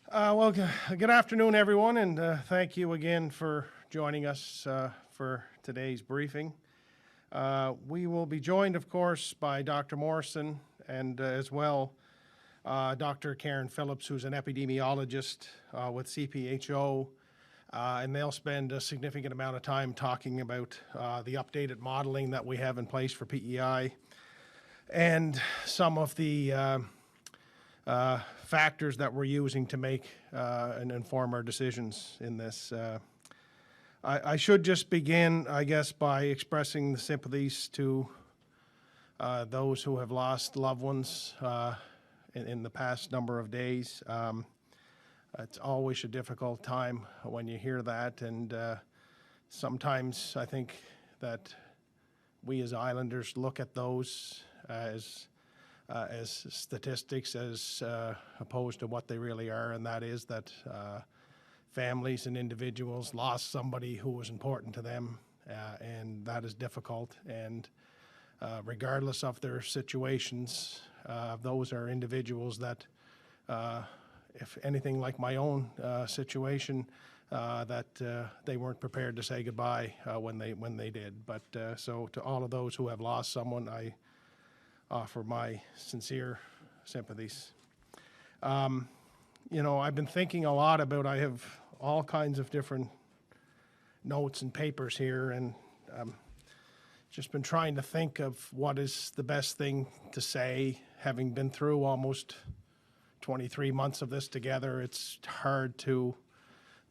Good afternoon, everyone, and thank you again for joining us for today's briefing. We will be joined, of course, by Dr. Morrison and as well Dr. Karen Phillips, who's an epidemiologist with CPHO, and they'll spend a significant amount of time talking about the updated modeling that we have in place for P.E.I. and some of the factors that we're using to make and inform our decisions in this. I should just begin, I guess, by expressing the sympathies to those who have lost loved ones in the past number of days. It's always a difficult time when you hear that, and sometimes I think that we as islanders look at those as statistics as opposed to what they really are, and that is that families and individuals lost somebody who was important to them, and that is difficult. And regardless of their situations, those are individuals that, if anything like my own situation, that they weren't prepared to say goodbye when they did. But so to all of those who have lost someone, I offer my sincere sympathies. You know, I've been thinking a lot about, I have all kinds of different notes and papers here, and just been trying to think of what is the best thing to say. Having been through almost 23 months of this together, it's hard to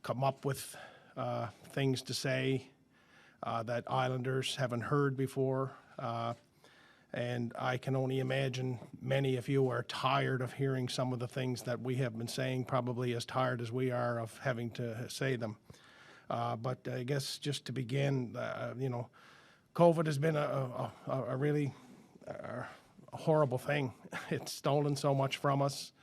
come up with things to say that Islanders haven't heard before. And I can only imagine many of you are tired of hearing some of the things that we have been saying, probably as tired as we are of having to say them. But I guess just to begin, you know, COVID has been a really horrible thing. It's stolen so much from us.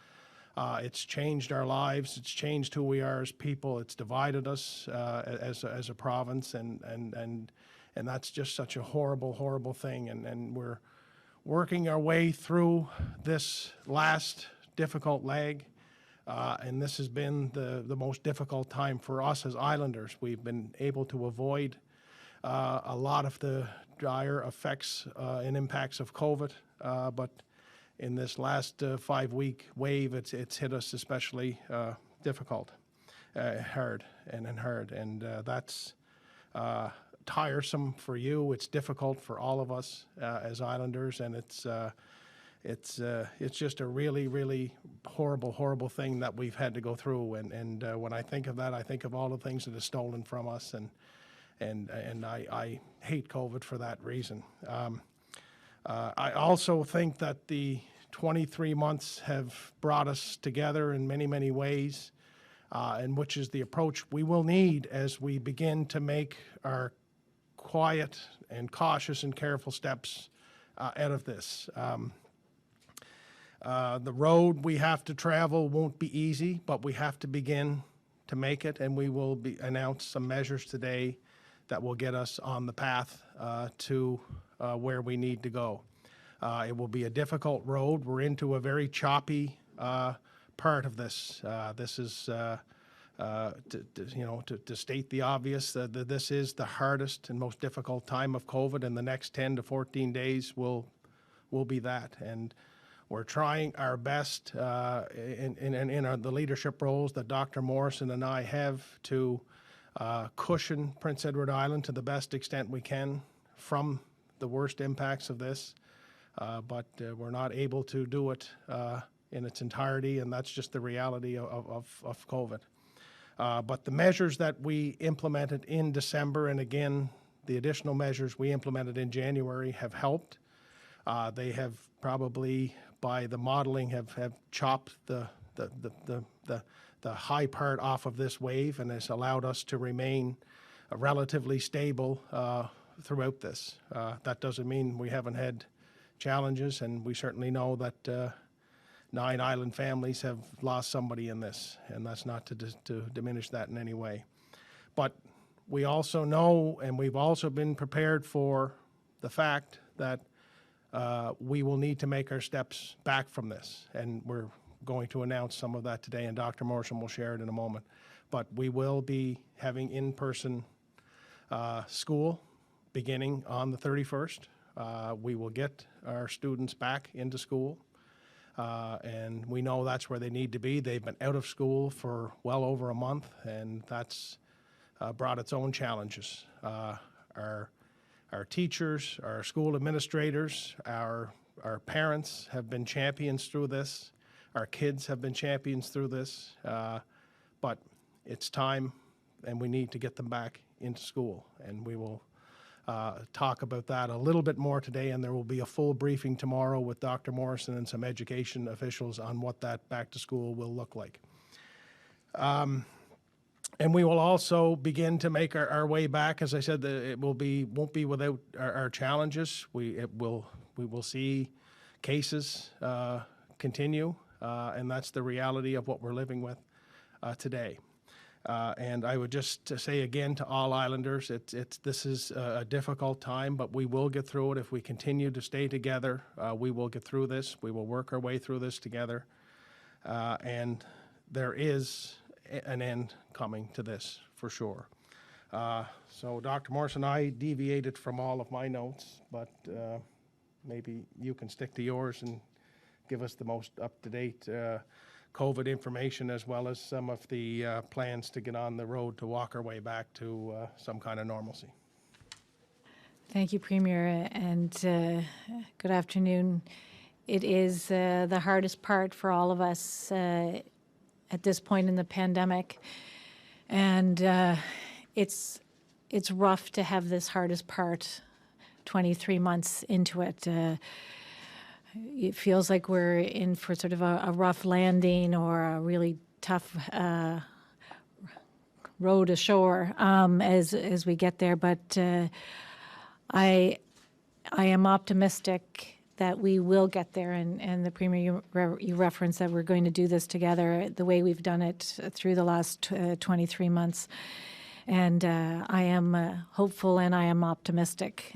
It's changed our lives. It's changed who we are as people. It's divided us as a province, and that's just such a horrible, horrible thing. And we're working our way through this last difficult leg, and this has been the most difficult time for us as Islanders. We've been able to avoid a lot of the dire effects and impacts of COVID, but in this last 5-week wave, it's hit us especially difficult, hard, and that's tiresome for you. It's difficult for all of us as Islanders, and it's just a really, really horrible, horrible thing that we've had to go through. And when I think of that, I think of all the things that are stolen from us, and I hate COVID for that reason. I also think that the 23 months have brought us together in many, many ways, and which is the approach we will need as we begin to make our quiet and cautious and careful steps out of this. The road we have to travel won't be easy, but we have to begin to make it, and we will announce some measures today that will get us on the path to where we need to go. It will be a difficult road. We're into a very choppy part of this. This is to state the obvious, that this is the hardest and most difficult time of COVID, and the next 10 to 14 days will be that. And we're trying our best in the leadership roles that Dr. Morrison and I have to cushion Prince Edward Island to the best extent we can from the worst impacts of this, but we're not able to do it in its entirety, and that's just the reality of COVID. But the measures that we implemented in December, and again, the additional measures we implemented in January, have helped. They have probably, by the modeling, have chopped the high part off of this wave, and has allowed us to remain relatively stable throughout this. That doesn't mean we haven't had challenges, and we certainly know that 9 island families have lost somebody in this, and that's not to diminish that in any way. But we also know, and we've also been prepared for the fact that we will need to make our steps back from this, and we're going to announce some of that today, and Dr. Morrison will share it in a moment. But we will be having in-person school beginning on the 31st. We will get our students back into school, and we know that's where they need to be. They've been out of school for well over a month, and that's brought its own challenges. Our teachers, our school administrators, our parents have been champions through this. Our kids have been champions through this, but it's time, and we need to get them back into school, and we will talk about that a little bit more today, and there will be a full briefing tomorrow with Dr. Morrison and some education officials on what that back to school will look like. And we will also begin to make our way back. As I said, it won't be without our challenges. We will see cases continue, and that's the reality of what we're living with today. And I would just say again to all Islanders, this is a difficult time, but we will get through it. If we continue to stay together, we will get through this. We will work our way through this together. And there is an end coming to this, for sure. So Dr. Morrison, I deviated from all of my notes, but maybe you can stick to yours and give us the most up-to-date COVID information, as well as some of the plans to get on the road to walk our way back to some kind of normalcy. Thank you, Premier, and good afternoon. It is the hardest part for all of us at this point in the pandemic, and it's rough to have this hardest part 23 months into it. It feels like we're in for sort of a rough landing or a really tough road ashore as we get there. But I am optimistic that we will get there. And the Premier, you referenced that we're going to do this together the way we've done it through the last 23 months. And I am hopeful and I am optimistic.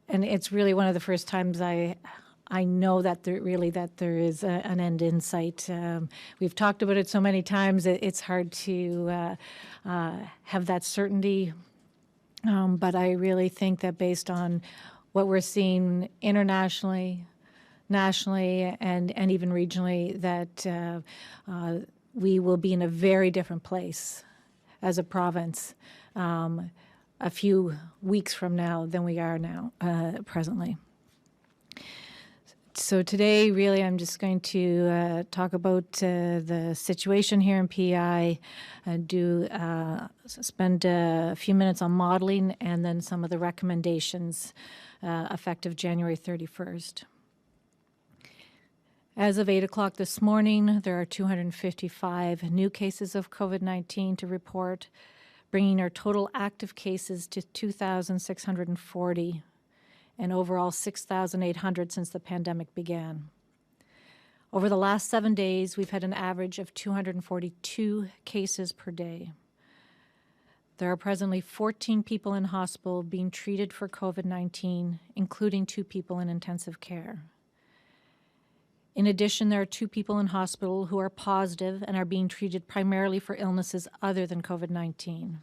And it's really one of the first times I know that there is an end in sight. We've talked about it so many times, it's hard to have that certainty. But I really think that based on what we're seeing internationally, nationally, and even regionally, that we will be in a very different place as a province a few weeks from now than we are now, presently. So today, really, I'm just going to talk about the situation here in P.E.I, spend a few minutes on modeling, and then some of the recommendations effective January 31st. As of 8 o'clock this morning, there are 255 new cases of COVID-19 to report, bringing our total active cases to 2,640 and overall 6,800 since the pandemic began. Over the last 7 days, we've had an average of 242 cases per day. There are presently 14 people in hospital being treated for COVID-19, including 2 people in intensive care. In addition, there are 2 people in hospital who are positive and are being treated primarily for illnesses other than COVID-19.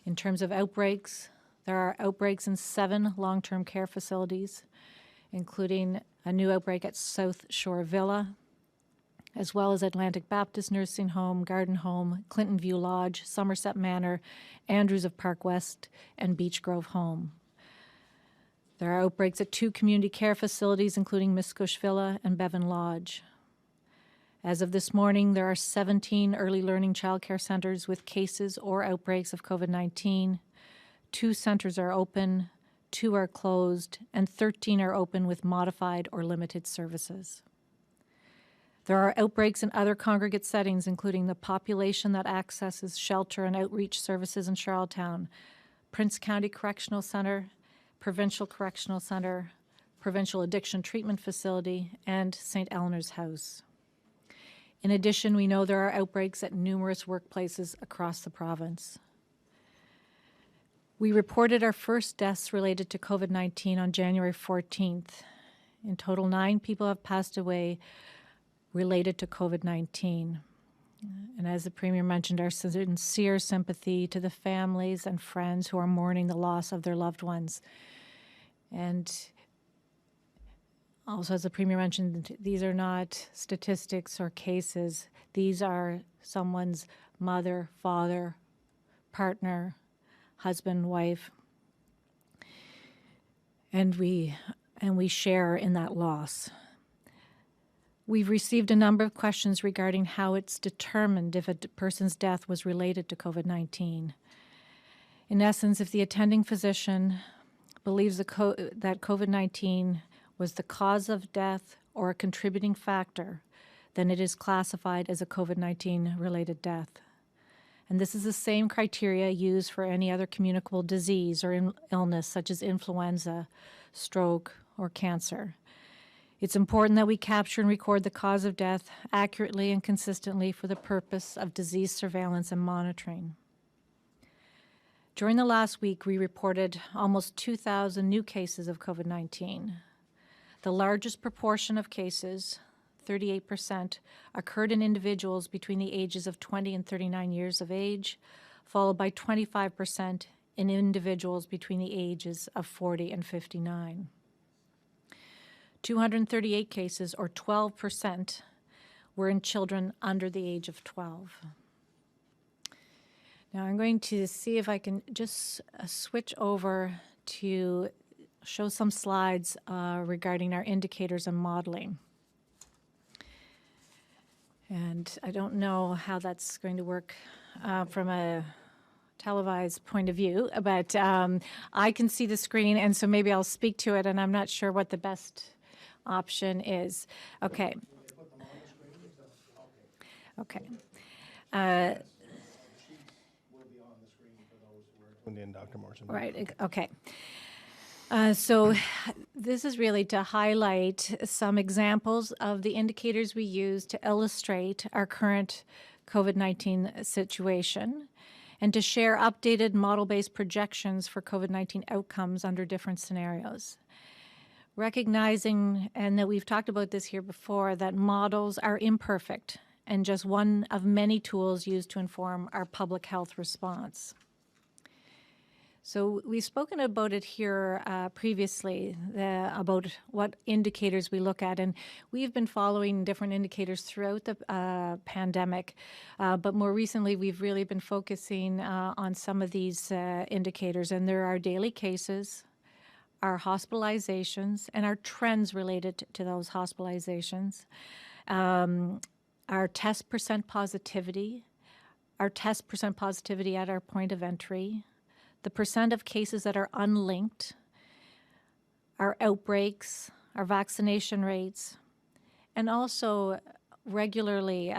In terms of outbreaks, there are outbreaks in 7 long-term care facilities, including a new outbreak at South Shore Villa, as well as Atlantic Baptist Nursing Home, Garden Home, Clinton View Lodge, Somerset Manor, Andrews of Park West, and Beach Grove Home. There are outbreaks at 2 community care facilities, including Miscouche Villa and Bevan Lodge. As of this morning, there are 17 early learning childcare centers with cases or outbreaks of COVID-19. 2 centers are open, 2 are closed, and 13 are open with modified or limited services. There are outbreaks in other congregate settings, including the population that accesses shelter and outreach services in Charlottetown, Prince County Correctional Center, Provincial Correctional Center, Provincial Addiction Treatment Facility, and St. Eleanor's House. In addition, we know there are outbreaks at numerous workplaces across the province. We reported our first deaths related to COVID-19 on January 14th. In total, 9 people have passed away related to COVID-19. And as the Premier mentioned, our sincere sympathy to the families and friends who are mourning the loss of their loved ones. And also, as the Premier mentioned, these are not statistics or cases. These are someone's mother, father, partner, husband, wife. And we share in that loss. We've received a number of questions regarding how it's determined if a person's death was related to COVID-19. In essence, if the attending physician believes that COVID-19 was the cause of death or a contributing factor, then it is classified as a COVID-19 related death. And this is the same criteria used for any other communicable disease or illness such as influenza, stroke, or cancer. It's important that we capture and record the cause of death accurately and consistently for the purpose of disease surveillance and monitoring. During the last week, we reported almost 2,000 new cases of COVID-19. The largest proportion of cases, 38%, occurred in individuals between the ages of 20 and 39 years of age, followed by 25% in individuals between the ages of 40 and 59. 238 cases, or 12%, were in children under the age of 12. Now I'm going to see if I can just switch over to show some slides regarding our indicators and modeling. And I don't know how that's going to work from a televised point of view, but I can see the screen, and so maybe I'll speak to it, and I'm not sure what the best option is. Okay. Okay. Dr. Morrison. Right. Okay. So this is really to highlight some examples of the indicators we use to illustrate our current COVID-19 situation and to share updated model-based projections for COVID-19 outcomes under different scenarios. Recognizing, and that we've talked about this here before, that models are imperfect and just one of many tools used to inform our public health response. So we've spoken about it here previously, about what indicators we look at, and we've been following different indicators throughout the pandemic, but more recently we've really been focusing on some of these indicators, and there are daily cases, our hospitalizations, and our trends related to those hospitalizations, our test percent positivity, our test percent positivity at our point of entry, the percent of cases that are unlinked, our outbreaks, our vaccination rates, and also regularly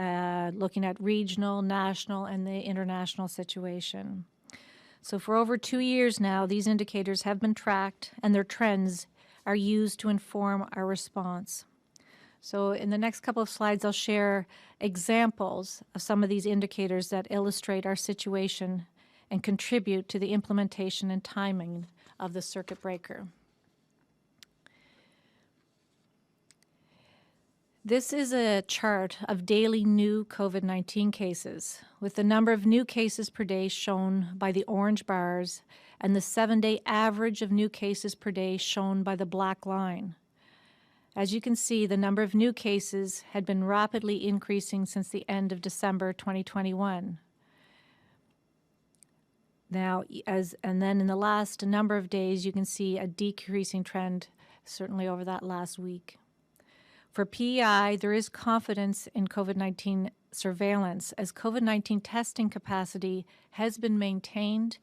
looking at regional, national, and the international situation. So for over 2 years now, these indicators have been tracked, and their trends are used to inform our response. So in the next couple of slides, I'll share examples of some of these indicators that illustrate our situation and contribute to the implementation and timing of the circuit breaker. This is a chart of daily new COVID-19 cases, with the number of new cases per day shown by the orange bars and the 7-day average of new cases per day shown by the black line. As you can see, the number of new cases had been rapidly increasing since the end of December 2021. Now, and then in the last number of days, you can see a decreasing trend, certainly over that last week. For P.E.I., there is confidence in COVID-19 surveillance, as COVID-19 testing capacity has been maintained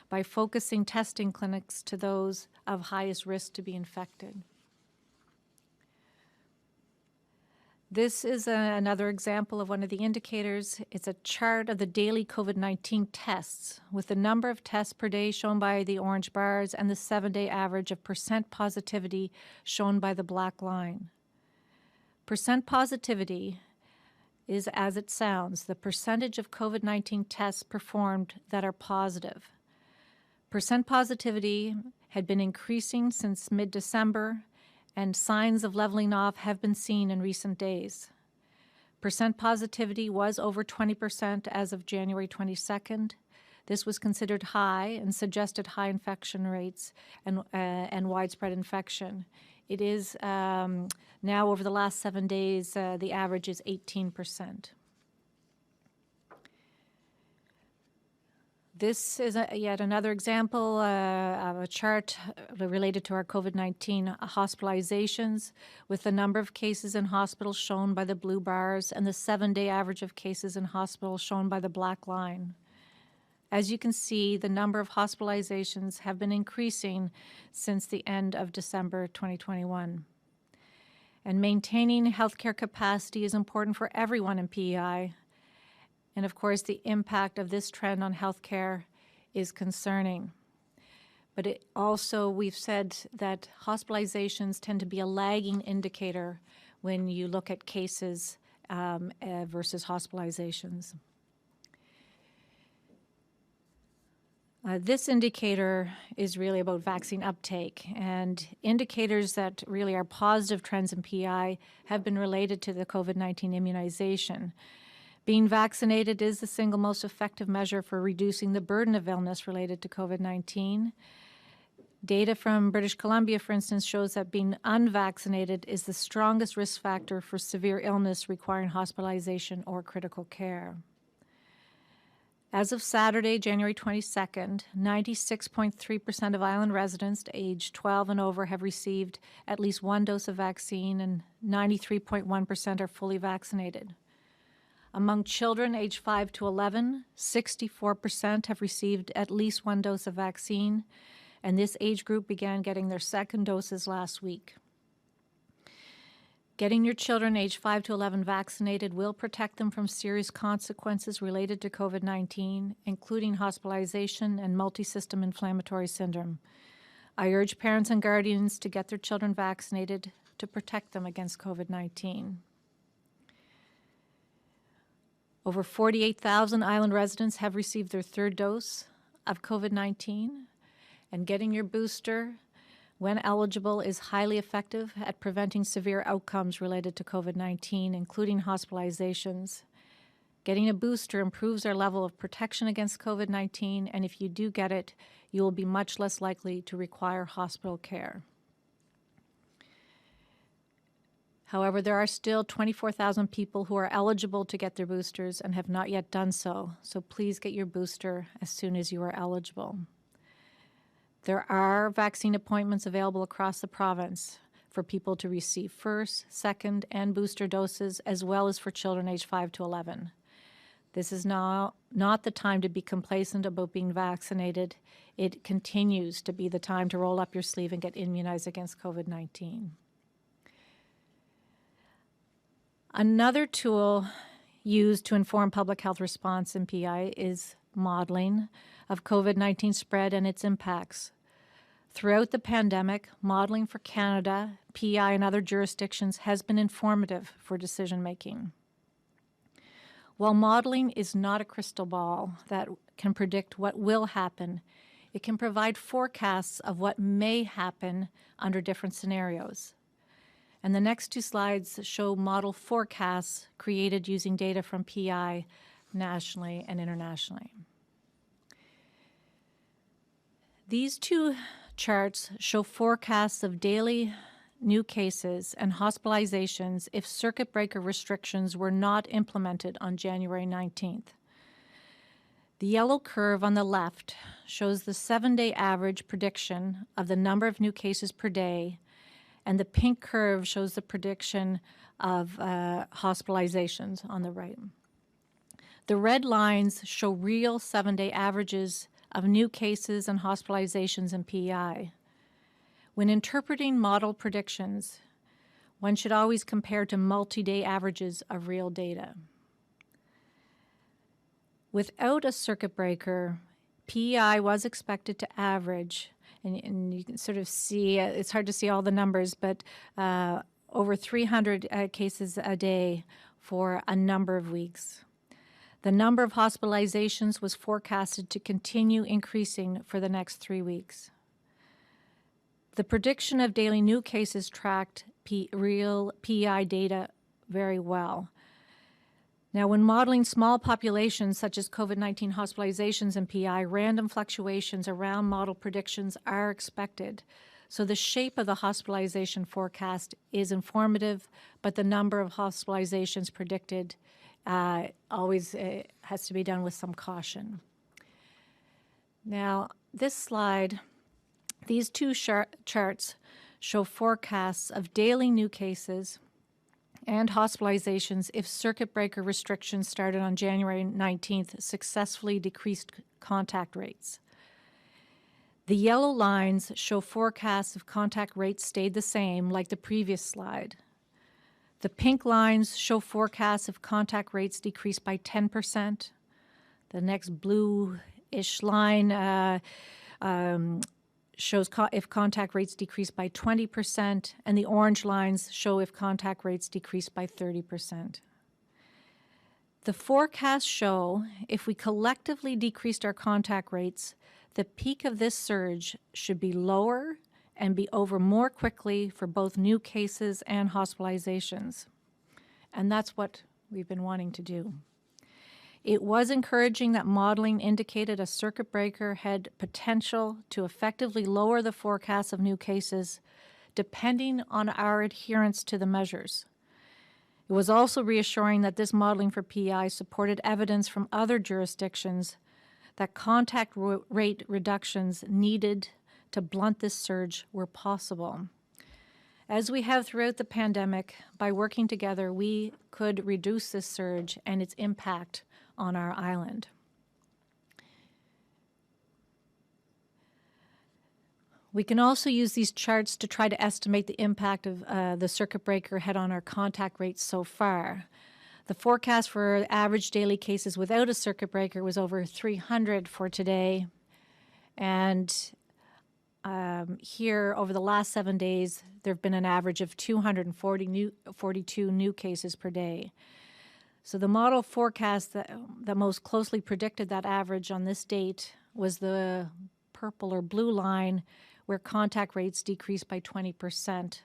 by focusing testing clinics to those of highest risk to be infected. This is another example of one of the indicators. It's a chart of the daily COVID-19 tests, with the number of tests per day shown by the orange bars and the 7-day average of percent positivity shown by the black line. Percent positivity is, as it sounds, the percentage of COVID-19 tests performed that are positive. Percent positivity had been increasing since mid-December, and signs of leveling off have been seen in recent days. Percent positivity was over 20% as of January 22nd. This was considered high and suggested high infection rates and widespread infection. It is now, over the last 7 days, the average is 18%. This is yet another example of a chart related to our COVID-19 hospitalizations, with the number of cases in hospitals shown by the blue bars and the 7-day average of cases in hospitals shown by the black line. As you can see, the number of hospitalizations have been increasing since the end of December 2021. And maintaining healthcare capacity is important for everyone in P.E.I. And of course, the impact of this trend on healthcare is concerning. But it also, we've said that hospitalizations tend to be a lagging indicator when you look at cases versus hospitalizations. This indicator is really about vaccine uptake, and indicators that really are positive trends in P.E.I. have been related to the COVID-19 immunization. Being vaccinated is the single most effective measure for reducing the burden of illness related to COVID-19. Data from British Columbia, for instance, shows that being unvaccinated is the strongest risk factor for severe illness requiring hospitalization or critical care. As of Saturday, January 22nd, 96.3% of island residents aged 12 and over have received at least one dose of vaccine, and 93.1% are fully vaccinated. Among children aged 5 to 11, 64% have received at least one dose of vaccine, and this age group began getting their second doses last week. Getting your children aged 5 to 11 vaccinated will protect them from serious consequences related to COVID-19, including hospitalization and multisystem inflammatory syndrome. I urge parents and guardians to get their children vaccinated to protect them against COVID-19. Over 48,000 island residents have received their third dose of COVID-19, and getting your booster when eligible is highly effective at preventing severe outcomes related to COVID-19, including hospitalizations. Getting a booster improves our level of protection against COVID-19, and if you do get it, you will be much less likely to require hospital care. However, there are still 24,000 people who are eligible to get their boosters and have not yet done so, so please get your booster as soon as you are eligible. There are vaccine appointments available across the province for people to receive first, second, and booster doses, as well as for children aged 5 to 11. This is now not the time to be complacent about being vaccinated. It continues to be the time to roll up your sleeve and get immunized against COVID-19. Another tool used to inform public health response in P.E.I. is modeling of COVID-19 spread and its impacts. Throughout the pandemic, modeling for Canada, P.E.I. and other jurisdictions has been informative for decision-making. While modeling is not a crystal ball that can predict what will happen, it can provide forecasts of what may happen under different scenarios. And the next two slides show model forecasts created using data from P.E.I. nationally and internationally. These two charts show forecasts of daily new cases and hospitalizations if circuit breaker restrictions were not implemented on January 19th. The yellow curve on the left shows the 7-day average prediction of the number of new cases per day, and the pink curve shows the prediction of hospitalizations on the right. The red lines show real 7-day averages of new cases and hospitalizations in P.E.I. When interpreting model predictions, one should always compare to multi-day averages of real data. Without a circuit breaker, P.E.I. was expected to average, and you can sort of see, it's hard to see all the numbers, but over 300 cases a day for a number of weeks. The number of hospitalizations was forecasted to continue increasing for the next 3 weeks. The prediction of daily new cases tracked real P.E.I. data very well. Now, when modeling small populations such as COVID-19 hospitalizations and P.E.I., random fluctuations around model predictions are expected. So the shape of the hospitalization forecast is informative, but the number of hospitalizations predicted always has to be done with some caution. Now, this slide, these two charts show forecasts of daily new cases and hospitalizations if circuit breaker restrictions started on January 19th successfully decreased contact rates. The yellow lines show forecasts if contact rates stayed the same, like the previous slide. The pink lines show forecasts if contact rates decreased by 10%. The next blue-ish line shows if contact rates decrease by 20%, and the orange lines show if contact rates decrease by 30%. The forecasts show if we collectively decreased our contact rates, the peak of this surge should be lower and be over more quickly for both new cases and hospitalizations. And that's what we've been wanting to do. It was encouraging that modeling indicated a circuit breaker had potential to effectively lower the forecast of new cases, depending on our adherence to the measures. It was also reassuring that this modeling for P.E.I. supported evidence from other jurisdictions that contact rate reductions needed to blunt this surge were possible. As we have throughout the pandemic, by working together, we could reduce this surge and its impact on our island. We can also use these charts to try to estimate the impact of the circuit breaker had on our contact rates so far. The forecast for average daily cases without a circuit breaker was over 300 for today. And here, over the last 7 days, there have been an average of 242 new cases per day. So the model forecast that most closely predicted that average on this date was the purple or blue line, where contact rates decreased by 20%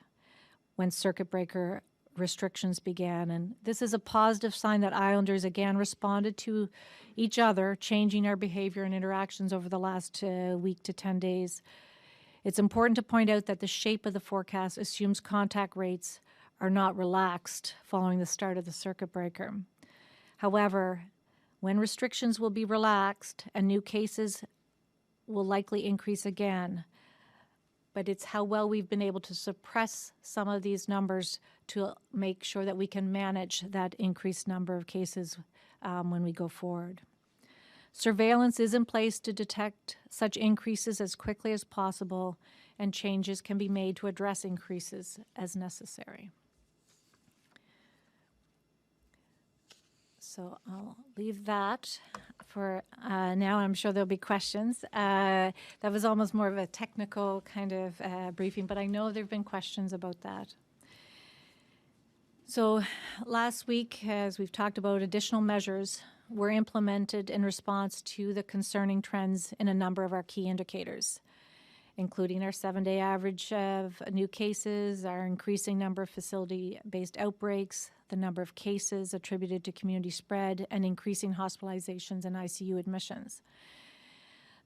when circuit breaker restrictions began. And this is a positive sign that islanders again responded to each other, changing our behavior and interactions over the last week to 10 days. It's important to point out that the shape of the forecast assumes contact rates are not relaxed following the start of the circuit breaker. However, when restrictions will be relaxed and new cases will likely increase again, but it's how well we've been able to suppress some of these numbers to make sure that we can manage that increased number of cases when we go forward. Surveillance is in place to detect such increases as quickly as possible, and changes can be made to address increases as necessary. So I'll leave that for now. I'm sure there'll be questions. That was almost more of a technical kind of briefing, but I know there have been questions about that. So last week, as we've talked about, additional measures were implemented in response to the concerning trends in a number of our key indicators, including our 7-day average of new cases, our increasing number of facility-based outbreaks, the number of cases attributed to community spread, and increasing hospitalizations and ICU admissions.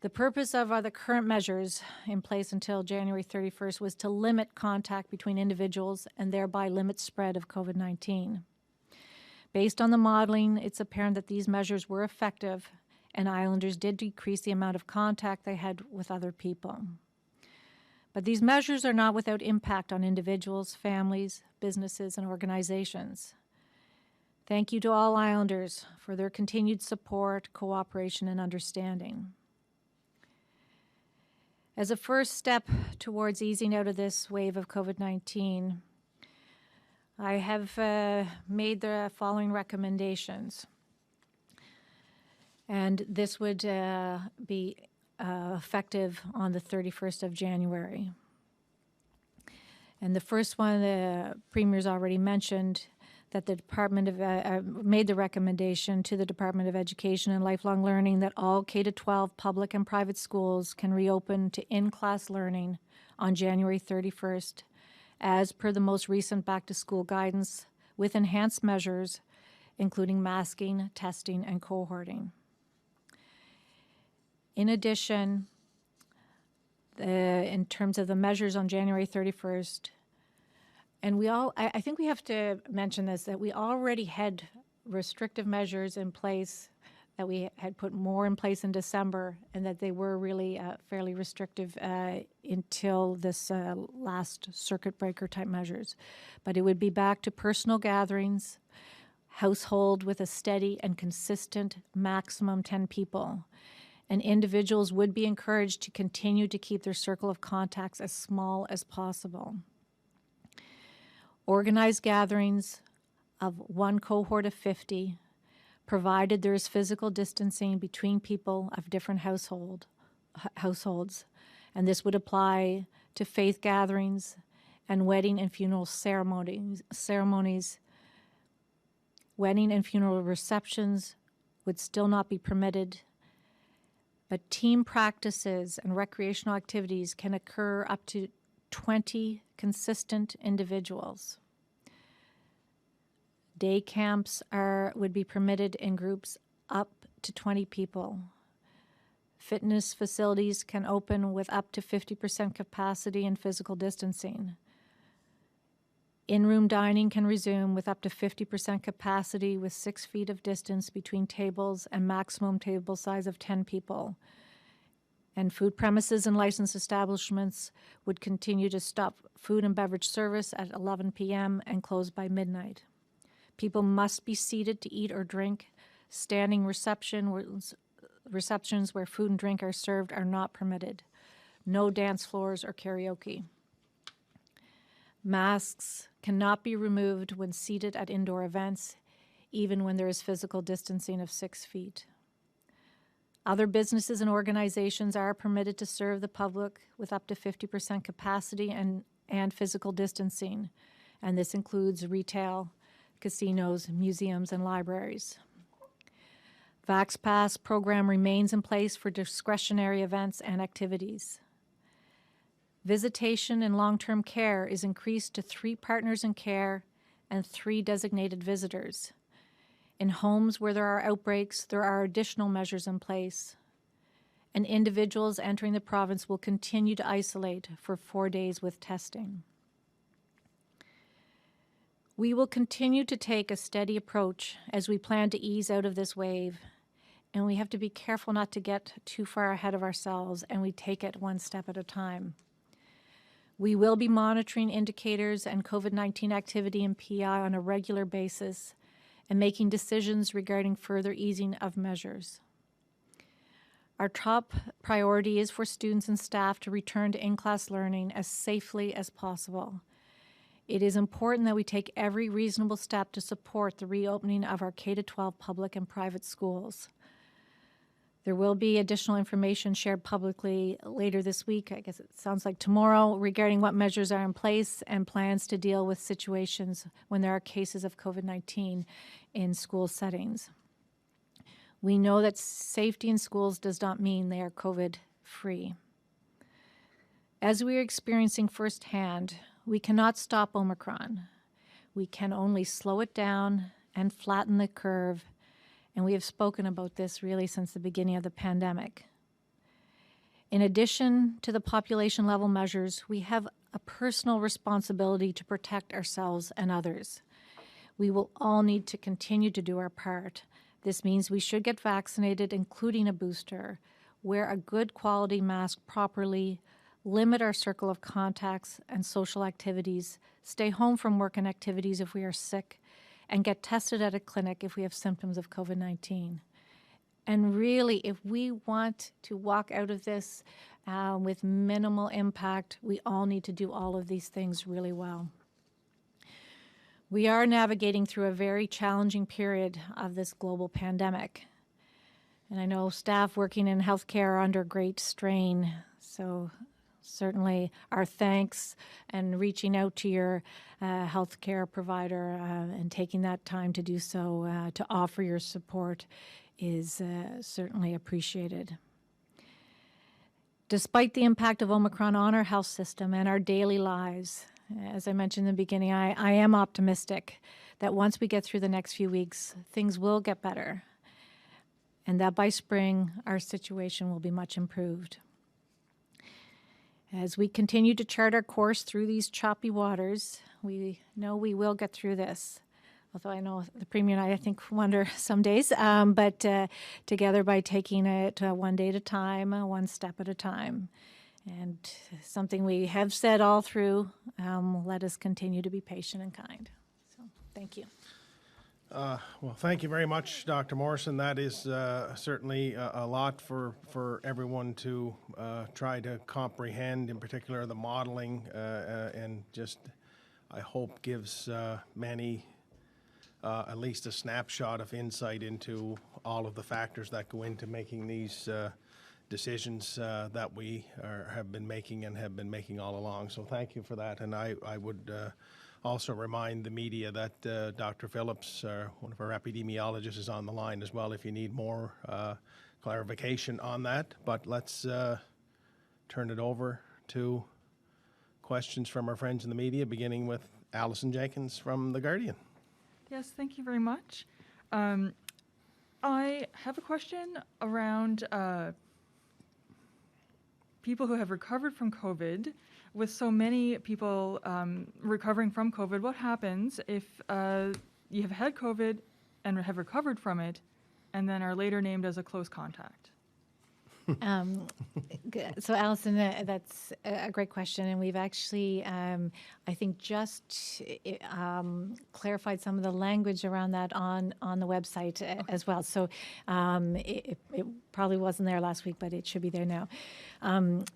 The purpose of the current measures in place until January 31st was to limit contact between individuals and thereby limit spread of COVID-19. Based on the modeling, it's apparent that these measures were effective, and islanders did decrease the amount of contact they had with other people. But these measures are not without impact on individuals, families, businesses, and organizations. Thank you to all islanders for their continued support, cooperation, and understanding. As a first step towards easing out of this wave of COVID-19, I have made the following recommendations. And this would be effective on the 31st of January. And the first one, the Premier's already mentioned, that the Department of made the recommendation to the Department of Education and Lifelong Learning that all K-12 public and private schools can reopen to in-class learning on January 31st, as per the most recent back-to-school guidance, with enhanced measures, including masking, testing, and cohorting. In addition, in terms of the measures on January 31st, and I think we have to mention this, that we already had restrictive measures in place, that we had put more in place in December, and that they were really fairly restrictive until this last circuit breaker type measures. But it would be back to personal gatherings, household with a steady and consistent maximum 10 people. And individuals would be encouraged to continue to keep their circle of contacts as small as possible. Organized gatherings of one cohort of 50, provided there is physical distancing between people of different households. And this would apply to faith gatherings and wedding and funeral ceremonies. Wedding and funeral receptions would still not be permitted, but team practices and recreational activities can occur up to 20 consistent individuals. Day camps would be permitted in groups up to 20 people. Fitness facilities can open with up to 50% capacity and physical distancing. In-room dining can resume with up to 50% capacity with 6 feet of distance between tables and maximum table size of 10 people. And food premises and licensed establishments would continue to stop food and beverage service at 11 p.m. and close by midnight. People must be seated to eat or drink. Standing receptions where food and drink are served are not permitted. No dance floors or karaoke. Masks cannot be removed when seated at indoor events, even when there is physical distancing of 6 feet. Other businesses and organizations are permitted to serve the public with up to 50% capacity and physical distancing, and this includes retail, casinos, museums, and libraries. Vax Pass program remains in place for discretionary events and activities. Visitation in long-term care is increased to 3 partners in care and 3 designated visitors. In homes where there are outbreaks, there are additional measures in place, and individuals entering the province will continue to isolate for 4 days with testing. We will continue to take a steady approach as we plan to ease out of this wave, and we have to be careful not to get too far ahead of ourselves, and we take it one step at a time. We will be monitoring indicators and COVID-19 activity in P.E.I. on a regular basis and making decisions regarding further easing of measures. Our top priority is for students and staff to return to in-class learning as safely as possible. It is important that we take every reasonable step to support the reopening of our K-12 public and private schools. There will be additional information shared publicly later this week, I guess it sounds like tomorrow, regarding what measures are in place and plans to deal with situations when there are cases of COVID-19 in school settings. We know that safety in schools does not mean they are COVID-free. As we are experiencing firsthand, we cannot stop Omicron. We can only slow it down and flatten the curve, and we have spoken about this really since the beginning of the pandemic. In addition to the population level measures, we have a personal responsibility to protect ourselves and others. We will all need to continue to do our part. This means we should get vaccinated, including a booster, wear a good quality mask properly, limit our circle of contacts and social activities, stay home from work and activities if we are sick, and get tested at a clinic if we have symptoms of COVID-19. And really, if we want to walk out of this with minimal impact, we all need to do all of these things really well. We are navigating through a very challenging period of this global pandemic. And I know staff working in healthcare are under great strain, so certainly our thanks and reaching out to your healthcare provider and taking that time to do so to offer your support is certainly appreciated. Despite the impact of Omicron on our health system and our daily lives, as I mentioned in the beginning, I am optimistic that once we get through the next few weeks, things will get better, and that by spring, our situation will be much improved. As we continue to chart our course through these choppy waters, we know we will get through this. Although I know the Premier and I think, wonder some days, but together by taking it one day at a time, one step at a time. And something we have said all through, let us continue to be patient and kind. So thank you. Well, thank you very much, Dr. Morrison. That is certainly a lot for everyone to try to comprehend, in particular the modeling, and just, I hope, gives many at least a snapshot of insight into all of the factors that go into making these decisions that we have been making and have been making all along. So thank you for that. And I would also remind the media that Dr. Phillips, one of our epidemiologists, is on the line as well if you need more clarification on that. But let's turn it over to questions from our friends in the media, beginning with Alison Jenkins from The Guardian. Yes, thank you very much. I have a question around people who have recovered from COVID. With so many people recovering from COVID, what happens if you have had COVID and have recovered from it and then are later named as a close contact? So, Alison, that's a great question, and we've actually, I think, just clarified some of the language around that on the website as well. So it probably wasn't there last week, but it should be there now. And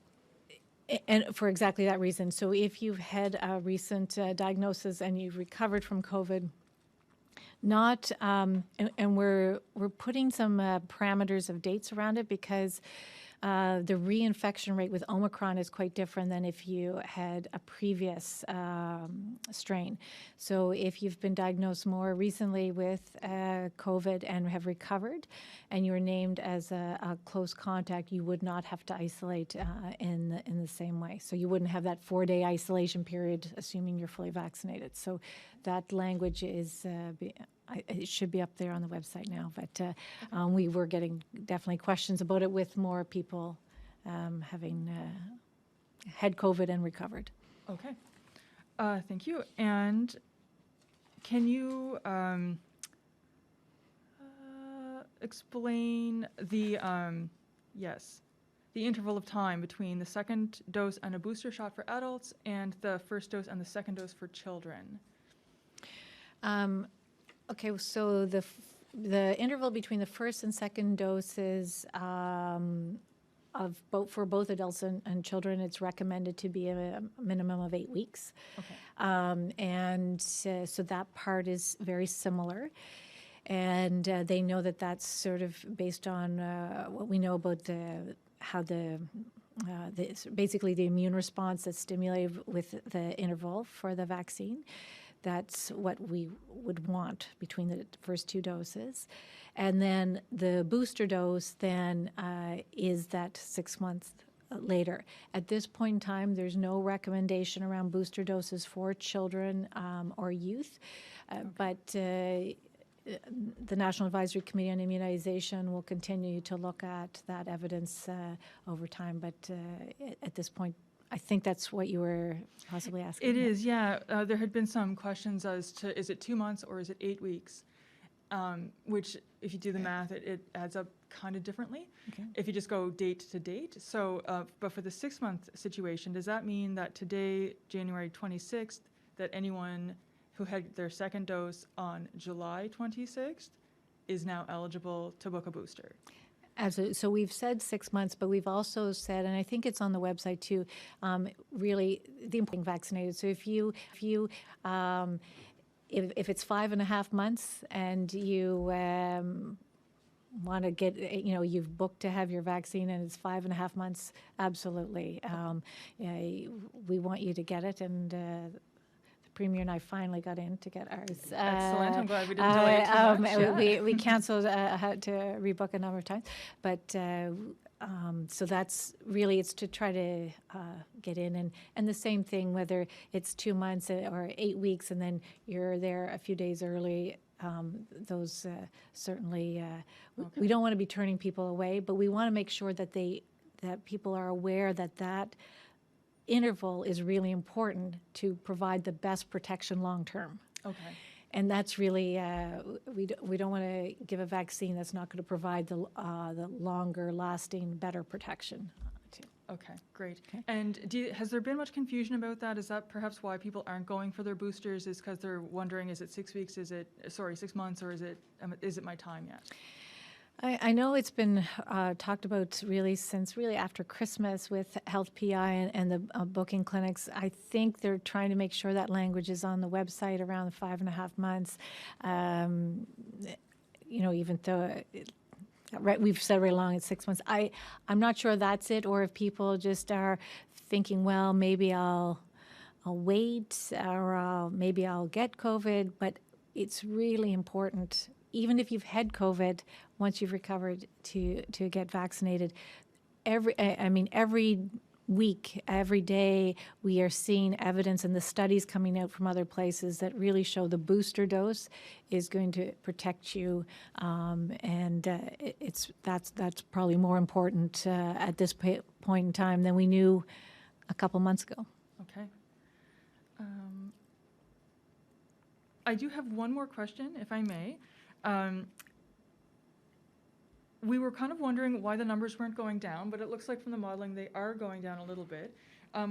for exactly that reason. So if you've had a recent diagnosis and you've recovered from COVID, not, and we're putting some parameters of dates around it because the reinfection rate with Omicron is quite different than if you had a previous strain. So if you've been diagnosed more recently with COVID and have recovered, and you're named as a close contact, you would not have to isolate in the same way. So you wouldn't have that 4-day isolation period, assuming you're fully vaccinated. So that language is it should be up there on the website now, but we were getting definitely questions about it with more people having had COVID and recovered. Okay. Thank you. And can you explain the interval of time between the second dose and a booster shot for adults and the first dose and the second dose for children? Okay, so the interval between the first and second doses for both adults and children, it's recommended to be a minimum of 8 weeks. Okay. And so that part is very similar. And they know that that's sort of based on what we know about basically the immune response that's stimulated with the interval for the vaccine. That's what we would want between the first 2 doses. And then the booster dose then is that 6 months later. At this point in time, there's no recommendation around booster doses for children or youth, but the National Advisory Committee on Immunization will continue to look at that evidence over time, but at this point, I think that's what you were possibly asking. It is, yeah. There had been some questions as to, is it 2 months or is it 8 weeks? Which, if you do the math, it adds up kind of differently. Okay. If you just go date to date. So, but for the 6-month situation, does that mean that today, January 26th, that anyone who had their second dose on July 26th is now eligible to book a booster? Absolutely. So we've said 6 months, but we've also said, and I think it's on the website too, really the important vaccinated. So if it's 5.5 months and you want to get, you've booked to have your vaccine and it's 5.5 months, absolutely. We want you to get it, and the Premier and I finally got in to get ours. Excellent. I'm glad we didn't delay it too much. We canceled, had to rebook a number of times, but So that's really, it's to try to get in. And the same thing, whether it's 2 months or 8 weeks, and then you're there a few days early, those certainly, we don't want to be turning people away, but we want to make sure that that people are aware that interval is really important to provide the best protection long-term. Okay. And that's really, we don't want to give a vaccine that's not going to provide the longer-lasting, better protection. Okay, great. Okay. And has there been much confusion about that? Is that perhaps why people aren't going for their boosters? Is because they're wondering, is it 6 weeks? Is it 6 months, or is it my time yet? I know it's been talked about really since really after Christmas with Health P.E.I. and the booking clinics. I think they're trying to make sure that language is on the website around 5.5 months. Even though we've said right along it's 6 months. I'm not sure that's it, or if people just are thinking, well, maybe I'll wait, or maybe I'll get COVID. But it's really important, even if you've had COVID, once you've recovered, to get vaccinated. Every week, every day, we are seeing evidence and the studies coming out from other places that really show the booster dose is going to protect you, that's probably more important at this point in time than we knew a couple months ago. Okay. I do have one more question, if I may. We were kind of wondering why the numbers weren't going down, but it looks like from the modeling they are going down a little bit.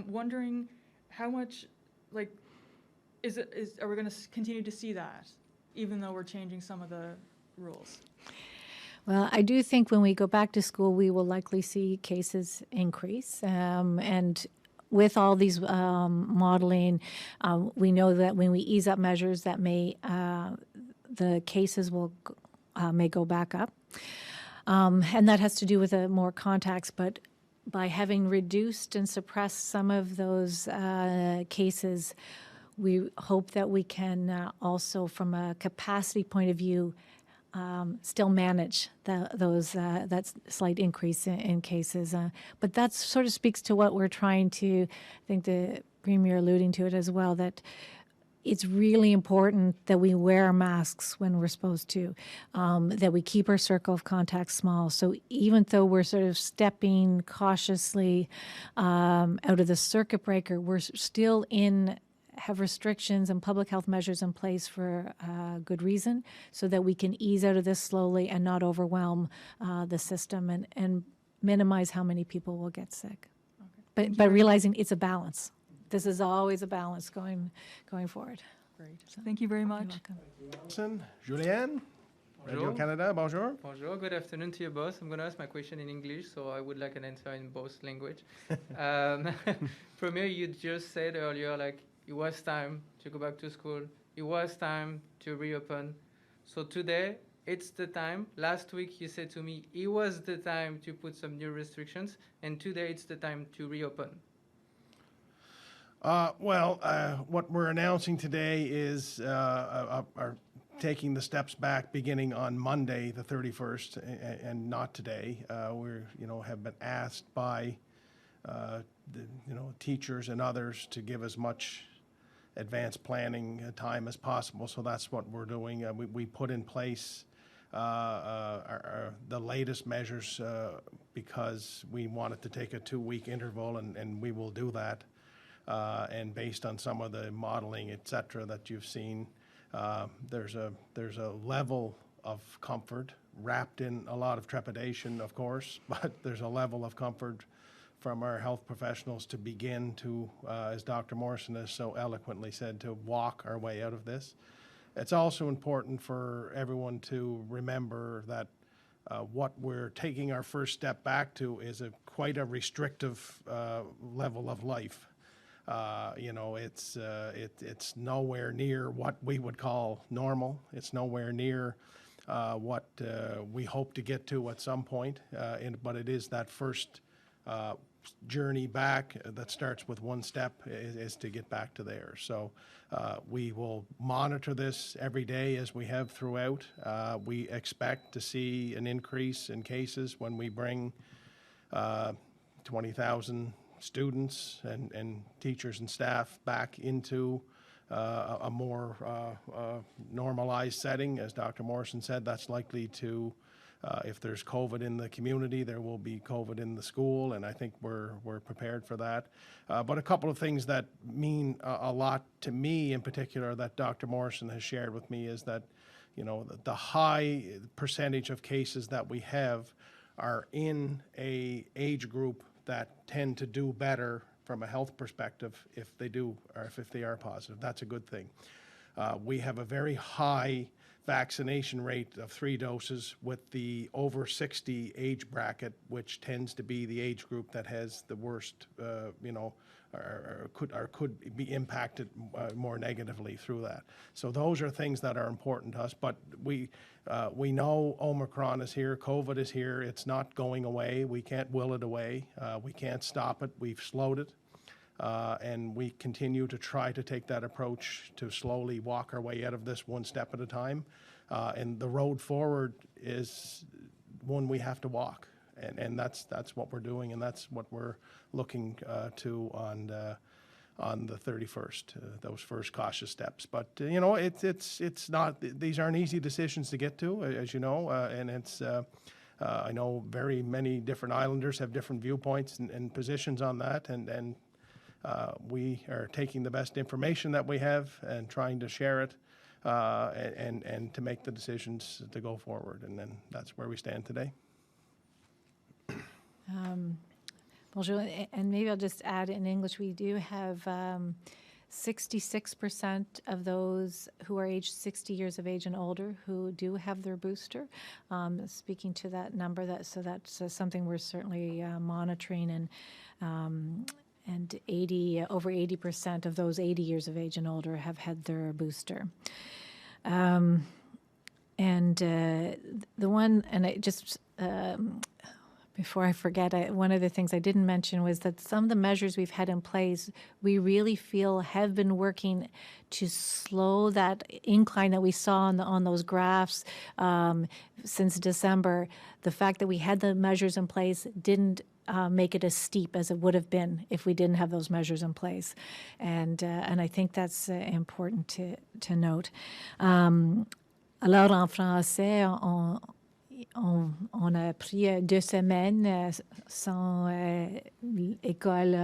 Wondering how much, are we going to continue to see that, even though we're changing some of the rules? Well, I do think when we go back to school, we will likely see cases increase. And with all these modeling, we know that when we ease up measures, that the cases may go back up. And that has to do with more contacts, but by having reduced and suppressed some of those cases, we hope that we can also, from a capacity point of view, still manage that slight increase in cases. But that sort of speaks to what we're trying to, I think the Premier alluding to it as well, that it's really important that we wear masks when we're supposed to, that we keep our circle of contact small. So even though we're sort of stepping cautiously out of the circuit breaker, we're still have restrictions and public health measures in place for good reason, so that we can ease out of this slowly and not overwhelm the system and minimize how many people will get sick. Okay. But realizing it's a balance. This is always a balance going forward. Great. So, thank you very much. You're welcome. Morrison, Julianne, Radio Bonjour. Canada, bonjour. Bonjour, good afternoon to you both. I'm going to ask my question in English, so I would like an answer in both language. Premier, you just said earlier, it was time to go back to school. It was time to reopen. So today, it's the time. Last week, you said to me, it was the time to put some new restrictions, and today, it's the time to reopen. What we're announcing today is our taking the steps back beginning on Monday, the 31st, and not today. Have been asked by teachers and others to give as much advanced planning time as possible. So that's what we're doing. We put in place the latest measures because we wanted to take a 2-week interval, and we will do that. And based on some of the modeling, et cetera, that you've seen, there's a level of comfort wrapped in a lot of trepidation, of course, but there's a level of comfort from our health professionals to begin to, as Dr. Morrison has so eloquently said, to walk our way out of this. It's also important for everyone to remember that what we're taking our first step back to is quite a restrictive level of life. It's nowhere near what we would call normal. It's nowhere near what we hope to get to at some point. But it is that first journey back that starts with one step is to get back to there. So we will monitor this every day as we have throughout. We expect to see an increase in cases when we bring 20,000 students and teachers and staff back into a more normalized setting. As Dr. Morrison said, that's likely to, if there's COVID in the community, there will be COVID in the school, and I think we're prepared for that. But a couple of things that mean a lot to me in particular that Dr. Morrison has shared with me is that, the high percentage of cases that we have are in a age group that tend to do better from a health perspective if they do, or if they are positive. That's a good thing. We have a very high vaccination rate of 3 doses with the over 60 age bracket, which tends to be the age group that has the worst, or could be impacted more negatively through that. So those are things that are important to us. But we know Omicron is here, COVID is here. It's not going away. We can't will it away. We can't stop it. We've slowed it. And we continue to try to take that approach to slowly walk our way out of this one step at a time. And the road forward is one we have to walk. And that's what we're doing, and that's what we're looking to on the 31st, those first cautious steps. But it's not; these aren't easy decisions to get to, as you know, and it's. I know very many different islanders have different viewpoints and positions on that, and we are taking the best information that we have and trying to share it, and to make the decisions to go forward, and then that's where we stand today. Bonjour, and maybe I'll just add in English, we do have 66% of those who are aged 60 years of age and older who do have their booster. Speaking to that number, that's something we're certainly monitoring, and over 80% of those 80 years of age and older have had their booster. The one, and I just, before I forget, one of the things I didn't mention was that some of the measures we've had in place, we really feel have been working to slow that incline that we saw on those graphs since December. The fact that we had the measures in place didn't make it as steep as it would have been if we didn't have those measures in place. And I think that's important to note. Alors, en français, on a pris 2 semaines sans école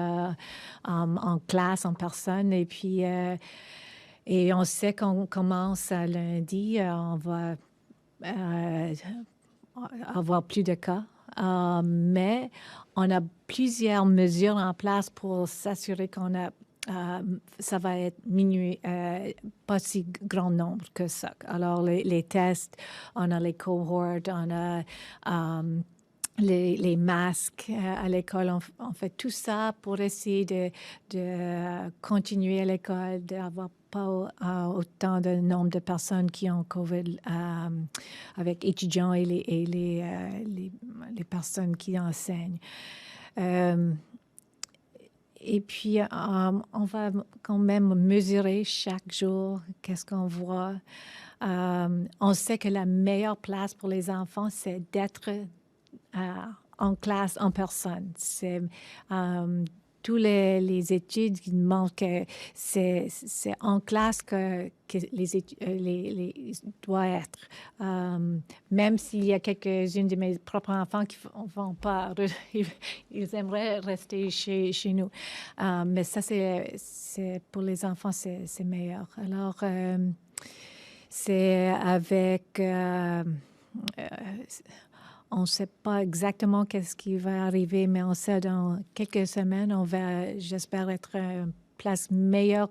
en classe, en personne. Et puis, et on sait qu'on commence à lundi, on va avoir plus de cas. Mais on a plusieurs mesures en place pour s'assurer qu'on a ça va être pas si grand nombre que ça. Alors, les tests, on a les cohorts, on a les masques à l'école. On fait tout ça pour essayer de continuer à l'école, d'avoir pas autant de nombre de personnes qui ont COVID avec étudiants et les personnes qui enseignent. Et puis, on va quand même mesurer chaque jour qu'est-ce qu'on voit. On sait que la meilleure place pour les enfants, c'est d'être en classe, en personne. C'est tous les études qui montrent que c'est en classe que les doit être. Même s'il y a quelques-unes de mes propres enfants qui ne vont pas, ils aimeraient rester chez nous. Mais ça, c'est pour les enfants, c'est meilleur. Alors, c'est avec... on ne sait pas exactement qu'est-ce qui va arriver, mais on sait dans quelques semaines, on va, j'espère, être à une place meilleure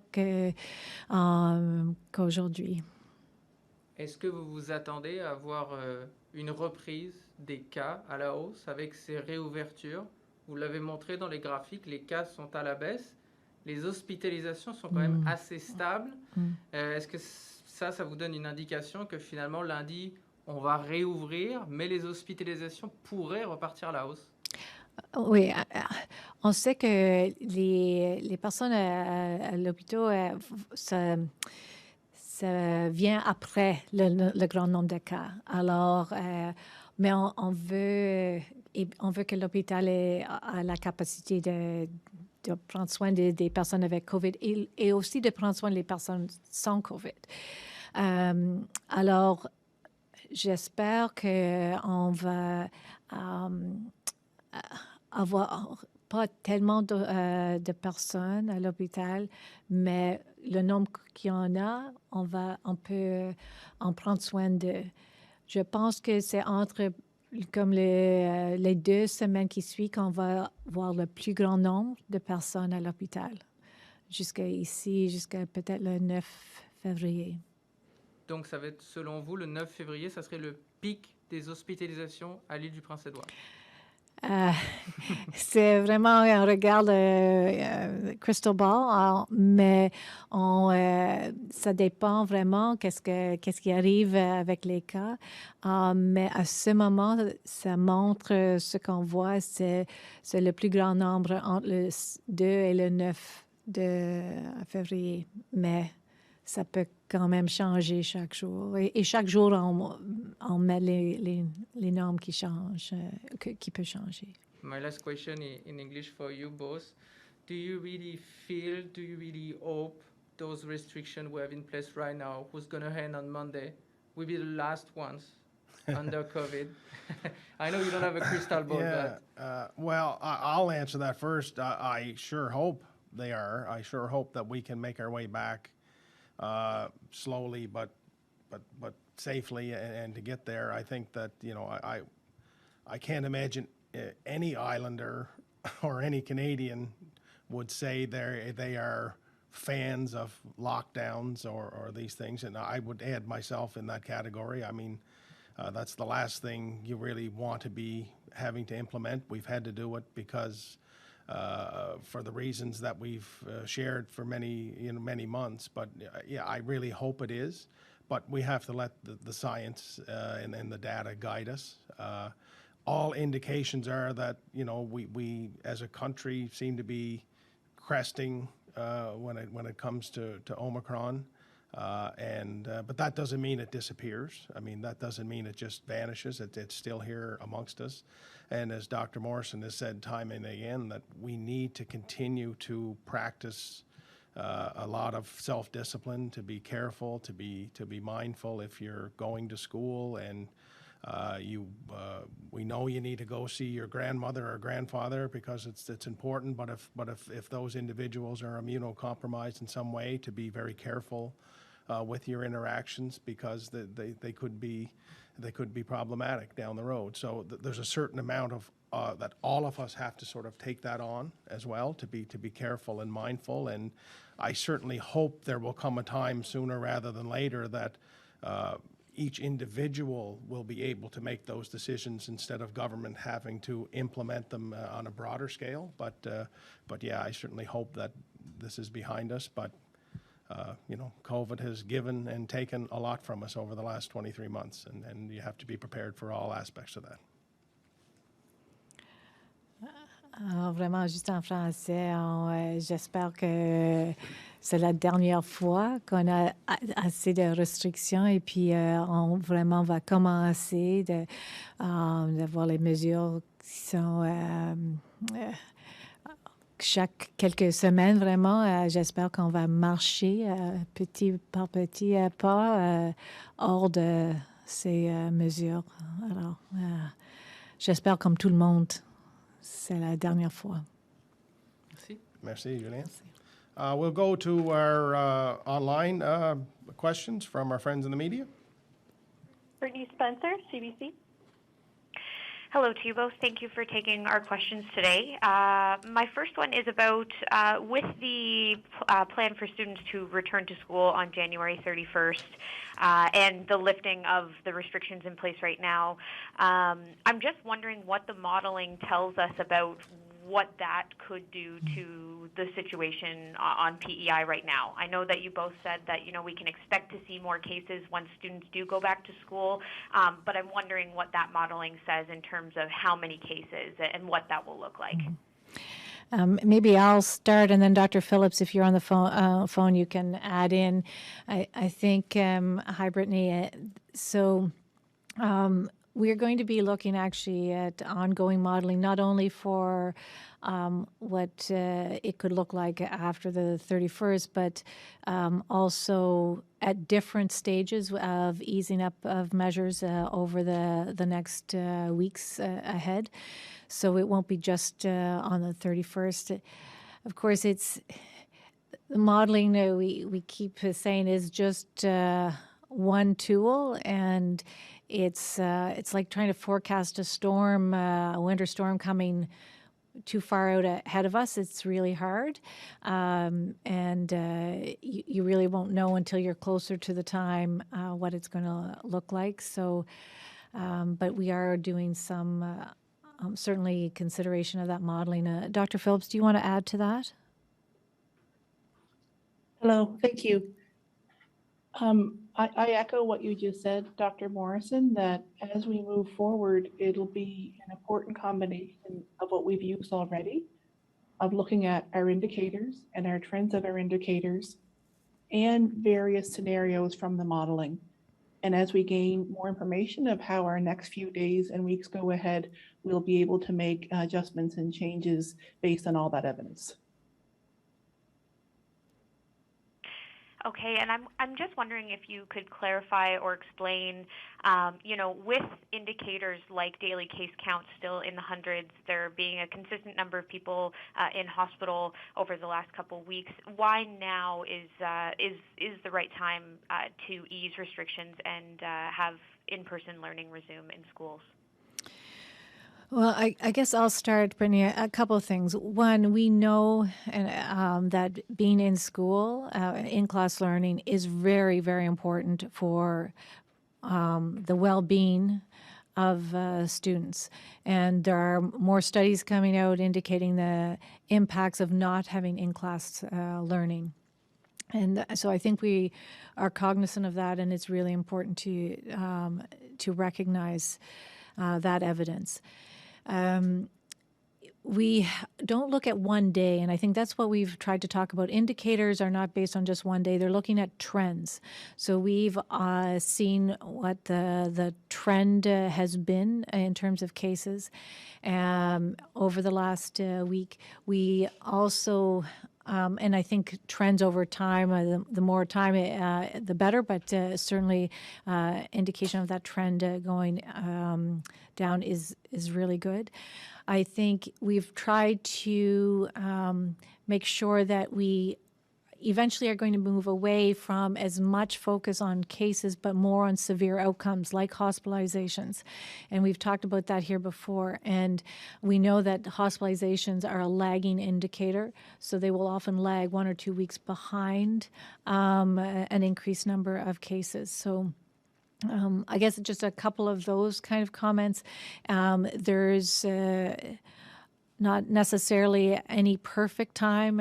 qu'aujourd'hui. Est-ce que vous vous attendez à avoir une reprise des cas à la hausse avec ces réouvertures? Vous l'avez montré dans les graphiques, les cas sont à la baisse. Les hospitalisations sont quand même assez stables. Est-ce que ça vous donne une indication que finalement, lundi, on va réouvrir, mais les hospitalisations pourraient repartir à la hausse? Oui, on sait que les personnes à l'hôpital, ça vient après le grand nombre de cas. Alors, mais on veut et on veut que l'hôpital ait la capacité de prendre soin des personnes avec COVID et aussi de prendre soin des personnes sans COVID. Alors, j'espère qu'on va avoir pas tellement de personnes à l'hôpital, mais le nombre qu'il y en a, on peut en prendre soin d'eux. Je pense que c'est entre comme les 2 semaines qui suivent qu'on va voir le plus grand nombre de personnes à l'hôpital, jusqu'à peut-être le 9 février. Donc, ça va être, selon vous, le 9 février, ça serait le pic des hospitalisations à l'île du Prince-Édouard. C'est vraiment, on regarde crystal ball, mais ça dépend vraiment qu'est-ce qui arrive avec les cas. Mais à ce moment, ça montre ce qu'on voit, c'est le plus grand nombre entre le 2 et le 9 de février. Mais ça peut quand même changer chaque jour. Et chaque jour, on met les normes qui changent, qui peuvent changer. My last question in English for you both. Do you really hope those restrictions we have in place right now, who's going to end on Monday, will be the last ones under COVID? I know you don't have a crystal ball, but... Well, I'll answer that first. I sure hope they are. I sure hope that we can make our way back slowly, but safely, and to get there. I think that, I can't imagine any Islander or any Canadian would say they are fans of lockdowns or these things, and I would add myself in that category. I mean, that's the last thing you really want to be having to implement. We've had to do it because for the reasons that we've shared for many months. But yeah, I really hope it is. But we have to let the science and the data guide us. All indications are that we as a country seem to be cresting when it comes to Omicron, but that doesn't mean it disappears. I mean, that doesn't mean it just vanishes. It's still here amongst us. And as Dr. Morrison has said time and again, that we need to continue to practice a lot of self-discipline, to be careful, to be mindful if you're going to school, and we know you need to go see your grandmother or grandfather because it's important. But if those individuals are immunocompromised in some way, to be very careful with your interactions, because they could be problematic down the road. So there's a certain amount of that all of us have to sort of take that on as well, to be careful and mindful. And I certainly hope there will come a time sooner rather than later that each individual will be able to make those decisions instead of government having to implement them on a broader scale. But yeah, I certainly hope that this is behind us. But COVID has given and taken a lot from us over the last 23 months, and you have to be prepared for all aspects of that. Alors, vraiment, juste en français, j'espère que c'est la dernière fois qu'on a assez de restrictions et puis on vraiment va commencer de voir les mesures qui sont chaque quelques semaines, vraiment. J'espère qu'on va marcher petit par petit pas hors de ces mesures. Alors, j'espère comme tout le monde. C'est la dernière fois. Merci. Merci, Julien. We'll go to our online questions from our friends in the media. Brittany Spencer, CBC. Hello to you both. Thank you for taking our questions today. My first one is about with the plan for students to return to school on January 31st and the lifting of the restrictions in place right now. I'm just wondering what the modeling tells us about what that could do to the situation on P.E.I. right now. I know that you both said that, we can expect to see more cases once students do go back to school, but I'm wondering what that modeling says in terms of how many cases and what that will look like. Maybe I'll start, and then Dr. Phillips, if you're on the phone, you can add in. I think, hi, Brittany. So we're going to be looking actually at ongoing modeling, not only for what it could look like after the 31st, but also at different stages of easing up of measures over the next weeks ahead. So it won't be just on the 31st. Of course, it's the modeling we keep saying is just one tool, and it's like trying to forecast a storm, a winter storm coming too far out ahead of us. It's really hard, and you really won't know until you're closer to the time what it's going to look like. So, but we are doing some certainly consideration of that modeling. Dr. Phillips, do you want to add to that? Hello, thank you. I echo what you just said, Dr. Morrison, that as we move forward, it'll be an important combination of what we've used already, of looking at our indicators and our trends of our indicators and various scenarios from the modeling. And as we gain more information of how our next few days and weeks go ahead, we'll be able to make adjustments and changes based on all that evidence. Okay, and I'm just wondering if you could clarify or explain, with indicators like daily case counts still in the hundreds, there being a consistent number of people in hospital over the last couple of weeks, why now is the right time to ease restrictions and have in-person learning resume in schools? Well, I guess I'll start, Brittany. A couple of things. One, we know that being in school, in-class learning, is very, very important for the well-being of students. And there are more studies coming out indicating the impacts of not having in-class learning. And so I think we are cognizant of that, and it's really important to recognize that evidence. We don't look at one day, and I think that's what we've tried to talk about. Indicators are not based on just one day. They're looking at trends. So we've seen what the trend has been in terms of cases over the last week. We also and I think trends over time, the more time, the better, but certainly indication of that trend going down is really good. I think we've tried to make sure that we eventually are going to move away from as much focus on cases, but more on severe outcomes like hospitalizations. And we've talked about that here before. And we know that hospitalizations are a lagging indicator, so they will often lag 1 or 2 weeks behind an increased number of cases. So I guess just a couple of those kind of comments. There's not necessarily any perfect time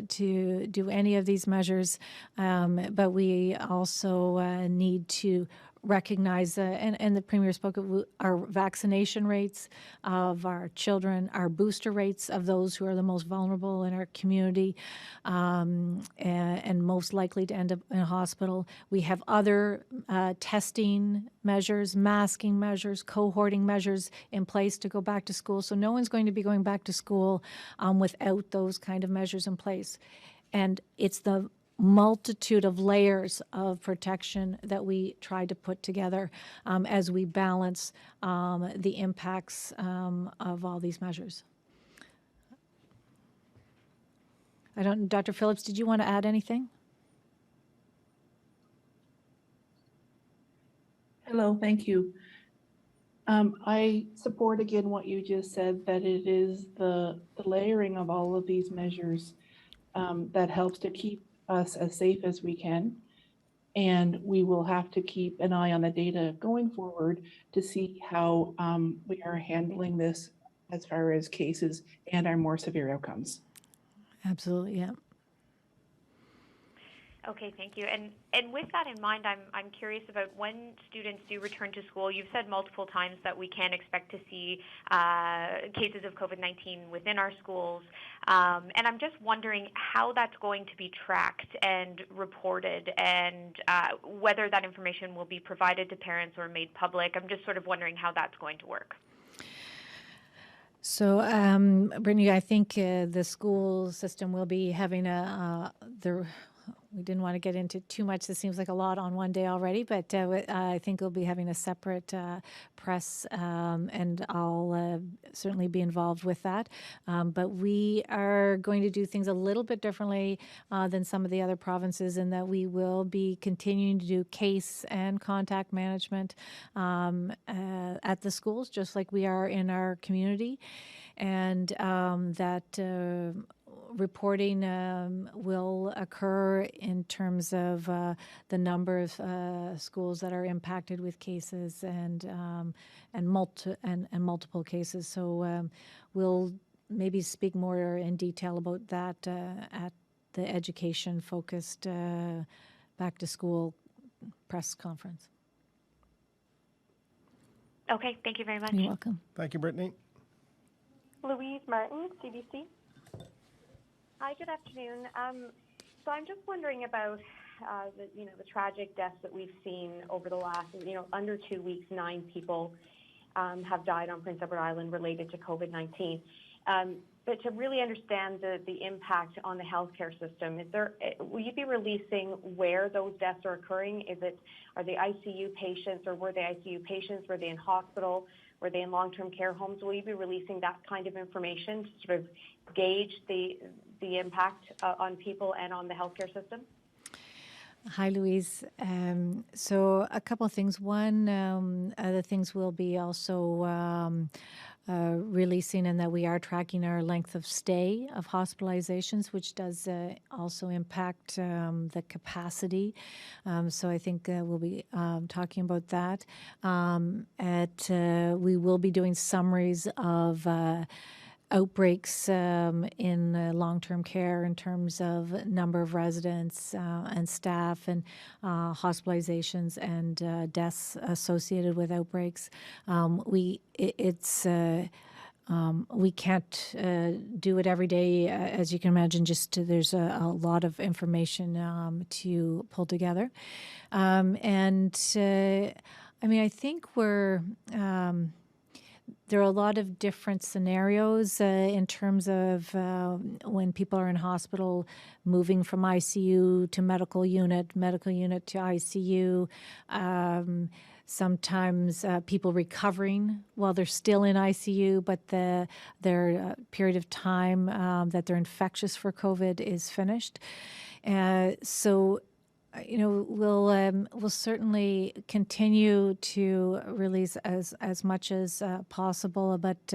to do any of these measures, but we also need to recognize, and the Premier spoke of our vaccination rates of our children, our booster rates of those who are the most vulnerable in our community and most likely to end up in a hospital. We have other testing measures, masking measures, cohorting measures in place to go back to school. So no one's going to be going back to school without those kind of measures in place. And it's the multitude of layers of protection that we try to put together as we balance the impacts of all these measures. Dr. Phillips, did you want to add anything? Hello, thank you. I support again what you just said, that it is the layering of all of these measures that helps to keep us as safe as we can. And we will have to keep an eye on the data going forward to see how we are handling this as far as cases and our more severe outcomes. Absolutely, yeah. Okay, thank you. And with that in mind, I'm curious about when students do return to school. You've said multiple times that we can expect to see cases of COVID-19 within our schools, and I'm just wondering how that's going to be tracked and reported, and whether that information will be provided to parents or made public. I'm just sort of wondering how that's going to work. So, Brittany, I think the school system will be having we didn't want to get into too much. This seems like a lot on one day already, but I think we'll be having a separate press, and I'll certainly be involved with that. But we are going to do things a little bit differently than some of the other provinces in that we will be continuing to do case and contact management at the schools, just like we are in our community. And that reporting will occur in terms of the number of schools that are impacted with cases and multiple cases. So we'll maybe speak more in detail about that at the education-focused back-to-school press conference. Okay, thank you very much. You're welcome. Thank you, Brittany. Louise Martin, CBC. Hi, good afternoon. So I'm just wondering about the tragic deaths that we've seen over the last under 2 weeks. 9 people have died on Prince Edward Island related to COVID-19. But to really understand the impact on the healthcare system, will you be releasing where those deaths are occurring? Are they ICU patients, or were they ICU patients? Were they in hospital? Were they in long-term care homes? Will you be releasing that kind of information to sort of gauge the impact on people and on the healthcare system? Hi, Louise. So a couple of things. One, the things we'll be also releasing, and that we are tracking our length of stay of hospitalizations, which does also impact the capacity. So I think we'll be talking about that. We will be doing summaries of outbreaks in long-term care in terms of number of residents and staff, and hospitalizations and deaths associated with outbreaks. We can't do it every day, as you can imagine. There's a lot of information to pull together, and I think there are a lot of different scenarios in terms of when people are in hospital, moving from ICU to medical unit to ICU. Sometimes people recovering while they're still in ICU, but their period of time that they're infectious for COVID is finished. So we'll certainly continue to release as much as possible, but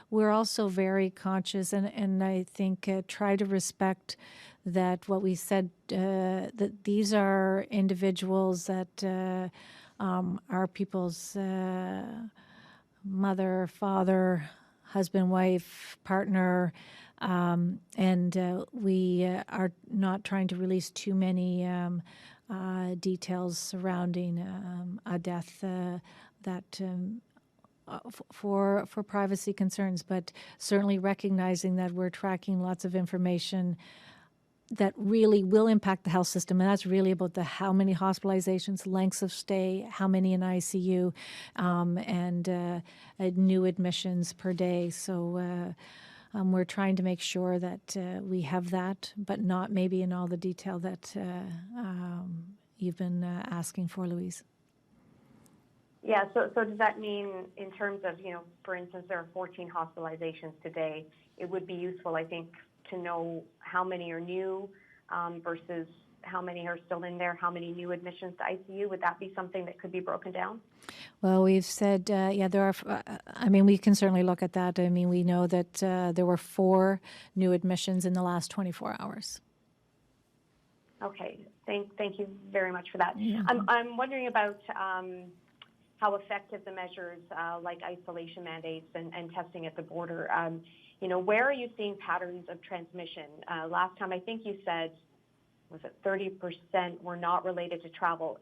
we're also very conscious, and I think try to respect that what we said, that these are individuals that are people's mother, father, husband, wife, partner, and we are not trying to release too many details surrounding a death that for privacy concerns, but certainly recognizing that we're tracking lots of information that really will impact the health system, and that's really about how many hospitalizations, lengths of stay, how many in ICU, and new admissions per day. So we're trying to make sure that we have that, but not maybe in all the detail that you've been asking for, Louise. Yeah, so does that mean, in terms of, for instance, there are 14 hospitalizations today, it would be useful, I think, to know how many are new versus how many are still in there, how many new admissions to ICU? Would that be something that could be broken down? Well, we've said, there are, we can certainly look at that. We know that there were 4 new admissions in the last 24 hours. Okay, thank you very much for that. Yeah. I'm wondering about how effective the measures like isolation mandates and testing at the border. Where are you seeing patterns of transmission? Last time, I think you said was it 30% were not related to travel.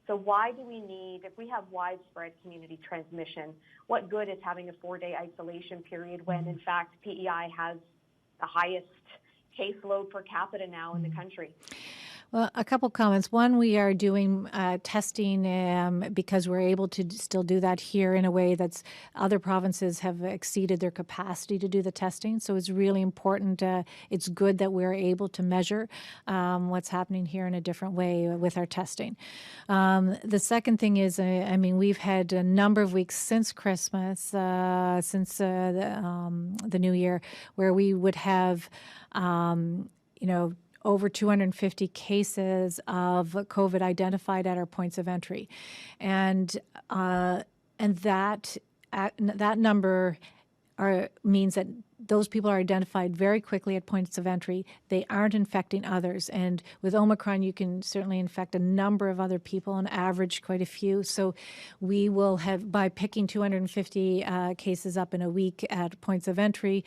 So why do we need, if we have widespread community transmission, what good is having a 4-day isolation period when, in fact, PEI has the highest caseload per capita now in the country? Well, a couple comments. One, we are doing testing because we're able to still do that here in a way that's other provinces have exceeded their capacity to do the testing. So it's really important. It's good that we're able to measure what's happening here in a different way with our testing. The second thing is, I mean, we've had a number of weeks since Christmas, since the New Year, where we would have, over 250 cases of COVID identified at our points of entry, and that number means that those people are identified very quickly at points of entry. They aren't infecting others. And with Omicron, you can certainly infect a number of other people, on average, quite a few. So we will have, by picking 250 cases up in a week at points of entry,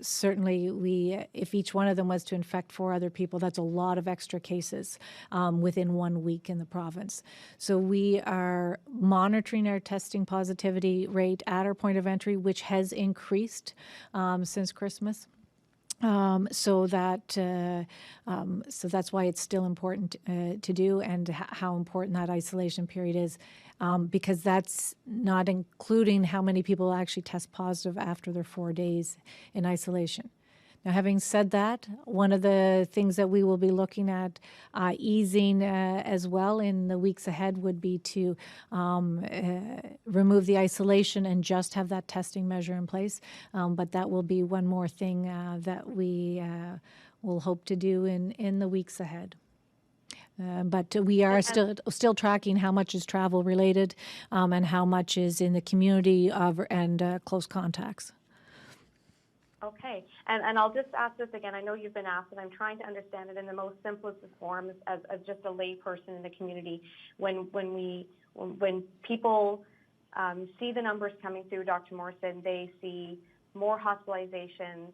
certainly if each one of them was to infect 4 other people, that's a lot of extra cases within 1 week in the province. So we are monitoring our testing positivity rate at our point of entry, which has increased since Christmas. So that's why it's still important to do, and how important that isolation period is, because that's not including how many people actually test positive after their 4 days in isolation. Now, having said that, one of the things that we will be looking at easing as well in the weeks ahead would be to remove the isolation and just have that testing measure in place. But that will be one more thing that we will hope to do in the weeks ahead. But we are still tracking how much is travel related and how much is in the community and close contacts. Okay, and I'll just ask this again. I know you've been asked, and I'm trying to understand it in the most simplest of forms as just a layperson in the community. When people see the numbers coming through, Dr. Morrison, they see more hospitalizations,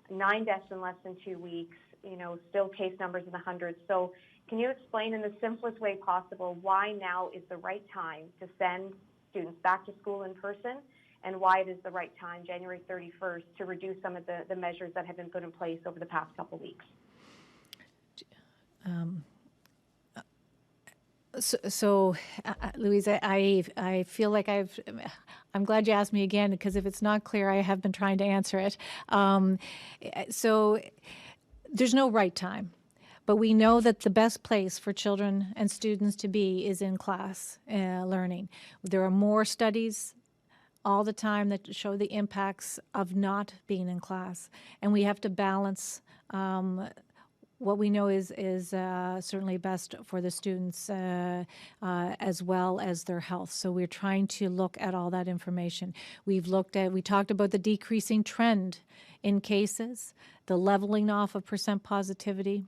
9 deaths in less than 2 weeks, still case numbers in the hundreds. So can you explain in the simplest way possible why now is the right time to send students back to school in person, and why it is the right time, January 31st, to reduce some of the measures that have been put in place over the past couple of weeks? Louise, I feel like I'm glad you asked me again, because if it's not clear, I have been trying to answer it. So there's no right time, but we know that the best place for children and students to be is in class learning. There are more studies all the time that show the impacts of not being in class, and we have to balance what we know is certainly best for the students as well as their health. So we're trying to look at all that information. We talked about the decreasing trend in cases, the leveling off of percent positivity.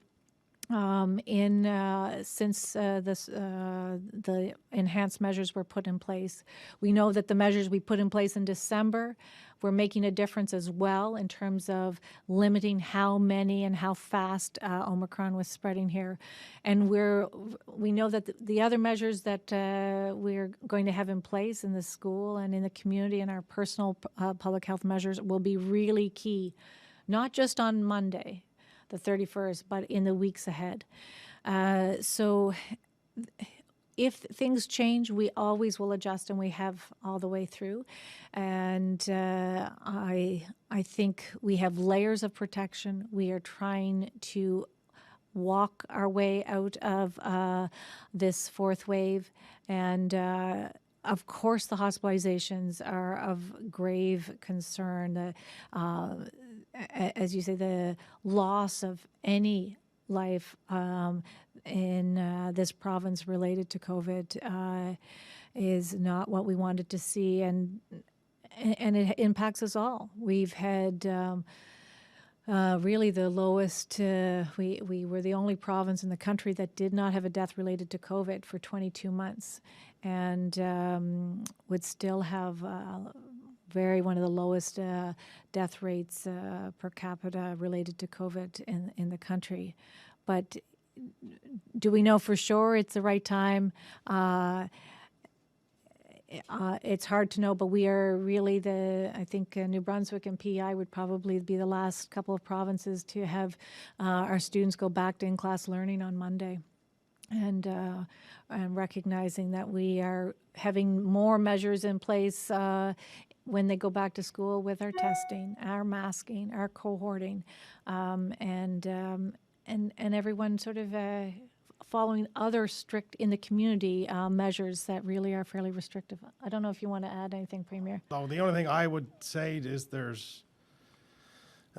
Since the enhanced measures were put in place. We know that the measures we put in place in December were making a difference as well in terms of limiting how many and how fast Omicron was spreading here. And we know that the other measures that we're going to have in place in the school and in the community and our personal public health measures will be really key, not just on Monday, the 31st, but in the weeks ahead. So if things change, we always will adjust, and we have all the way through. And I think we have layers of protection. We are trying to walk our way out of this 4th wave. And of course, the hospitalizations are of grave concern. As you say, the loss of any life in this province related to COVID is not what we wanted to see, and it impacts us all. We've had really the lowest, we were the only province in the country that did not have a death related to COVID for 22 months, and would still have one of the lowest death rates per capita related to COVID in the country. But do we know for sure it's the right time? It's hard to know, but we are really I think New Brunswick and P.E.I would probably be the last couple of provinces to have our students go back to in-class learning on Monday. And recognizing that we are having more measures in place when they go back to school with our testing, our masking, our cohorting, and everyone sort of following other strict in the community measures that really are fairly restrictive. I don't know if you want to add anything, Premier. So the only thing I would say is there's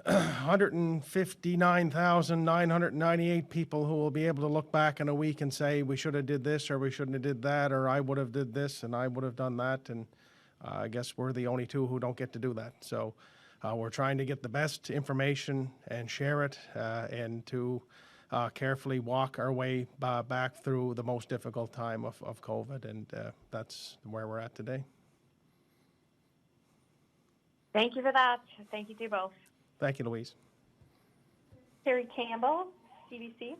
159,998 people who will be able to look back in a week and say, we should have did this, or we shouldn't have did that, or I would have did this, and I would have done that. And I guess we're the only two who don't get to do that. So we're trying to get the best information and share it, and to carefully walk our way back through the most difficult time of COVID. And that's where we're at today. Thank you for that. Thank you to you both. Thank you, Louise. Terry Campbell, CBC.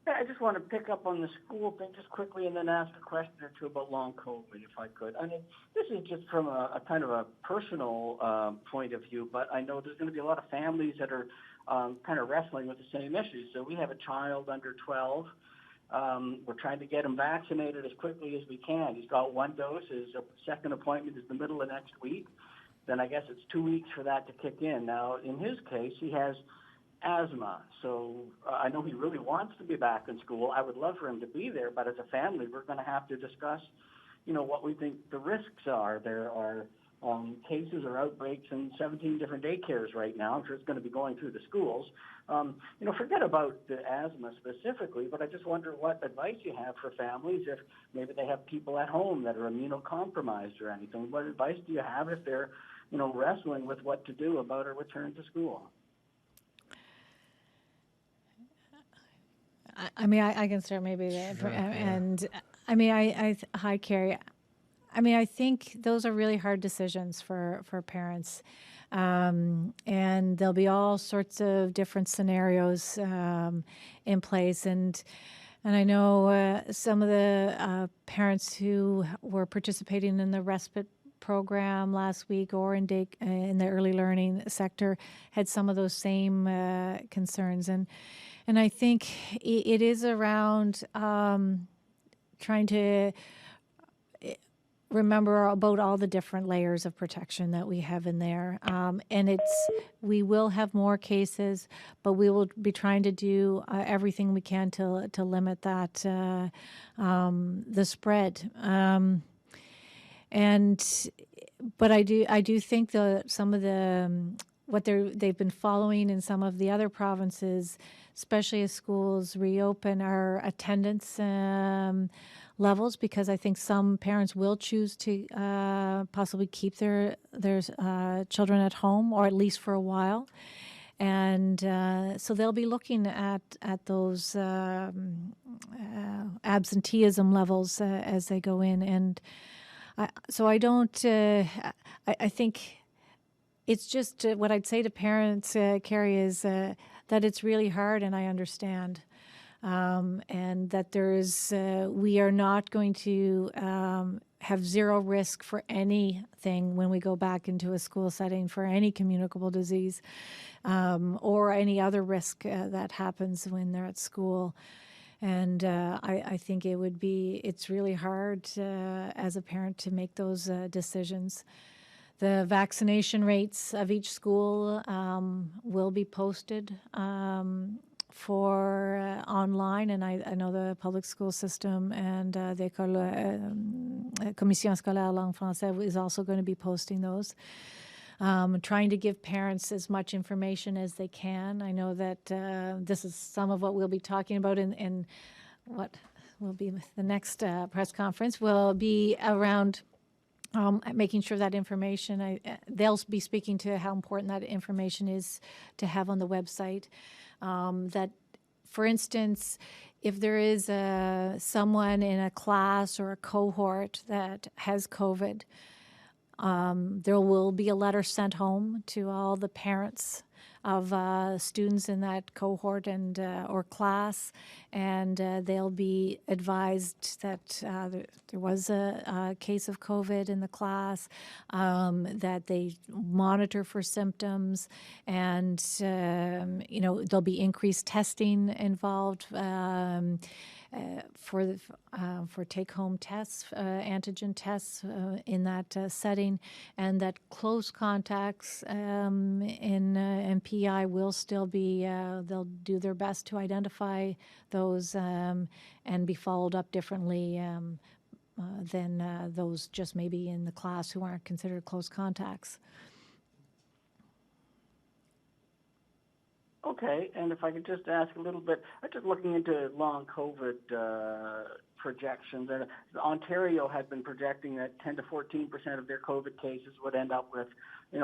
I just want to pick up on the school thing just quickly and then ask a question or two about long COVID, if I could. I mean, this is just from a kind of a personal point of view, but I know there's going to be a lot of families that are kind of wrestling with the same issues. So we have a child under 12. We're trying to get him vaccinated as quickly as we can. He's got one dose. His second appointment is the middle of next week. Then I guess it's 2 weeks for that to kick in. Now, in his case, he has asthma. So I know he really wants to be back in school. I would love for him to be there, but as a family, we're going to have to discuss, what we think the risks are. There are cases or outbreaks in 17 different daycares right now. I'm sure it's going to be going through the schools. Forget about the asthma specifically, but I just wonder what advice you have for families if maybe they have people at home that are immunocompromised or anything. What advice do you have if they're, wrestling with what to do about a return to school? I mean, I can start maybe there. Sure, yeah. And I mean, hi, Carrie. I mean, I think those are really hard decisions for parents. And there'll be all sorts of different scenarios in place. And I know some of the parents who were participating in the respite program last week or in the early learning sector had some of those same concerns. And I think it is around trying to remember about all the different layers of protection that we have in there. And we will have more cases, but we will be trying to do everything we can to limit that, the spread. But I do think some of what they've been following in some of the other provinces, especially as schools reopen, are attendance levels, because I think some parents will choose to possibly keep their children at home, or at least for a while. And so they'll be looking at those absenteeism levels as they go in. And so I don't, I think it's just what I'd say to parents, Carrie, is that it's really hard, and I understand. And that we are not going to have zero risk for anything when we go back into a school setting for any communicable disease or any other risk that happens when they're at school. And I think it's really hard as a parent to make those decisions. The vaccination rates of each school will be posted for online, and I know the public school system and the Commission Scolaire Langue Française is also going to be posting those. Trying to give parents as much information as they can. I know that this is some of what we'll be talking about in what will be the next press conference will be around making sure that information, they'll be speaking to how important that information is to have on the website. That, for instance, if there is someone in a class or a cohort that has COVID, There will be a letter sent home to all the parents of students in that cohort and or class, and they'll be advised that there was a case of COVID in the class, that they monitor for symptoms, and there'll be increased testing involved. For take-home tests, antigen tests in that setting, and that close contacts in P.E.I. will still be, they'll do their best to identify those and be followed up differently than those just maybe in the class who aren't considered close contacts. Okay, and if I could just ask a little bit, I'm just looking into long COVID projections, and Ontario had been projecting that 10 to 14% of their COVID cases would end up with,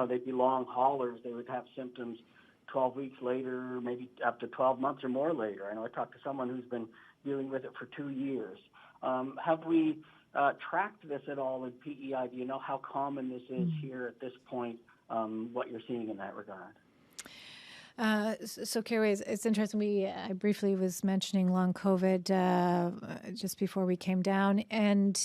they'd be long haulers. They would have symptoms 12 weeks later, maybe up to 12 months or more later. I know I talked to someone who's been dealing with it for 2 years. Have we tracked this at all in P.E.I.? Do you know how common this is here at this point, what you're seeing in that regard? So Carrie, it's interesting. I briefly was mentioning long COVID just before we came down, and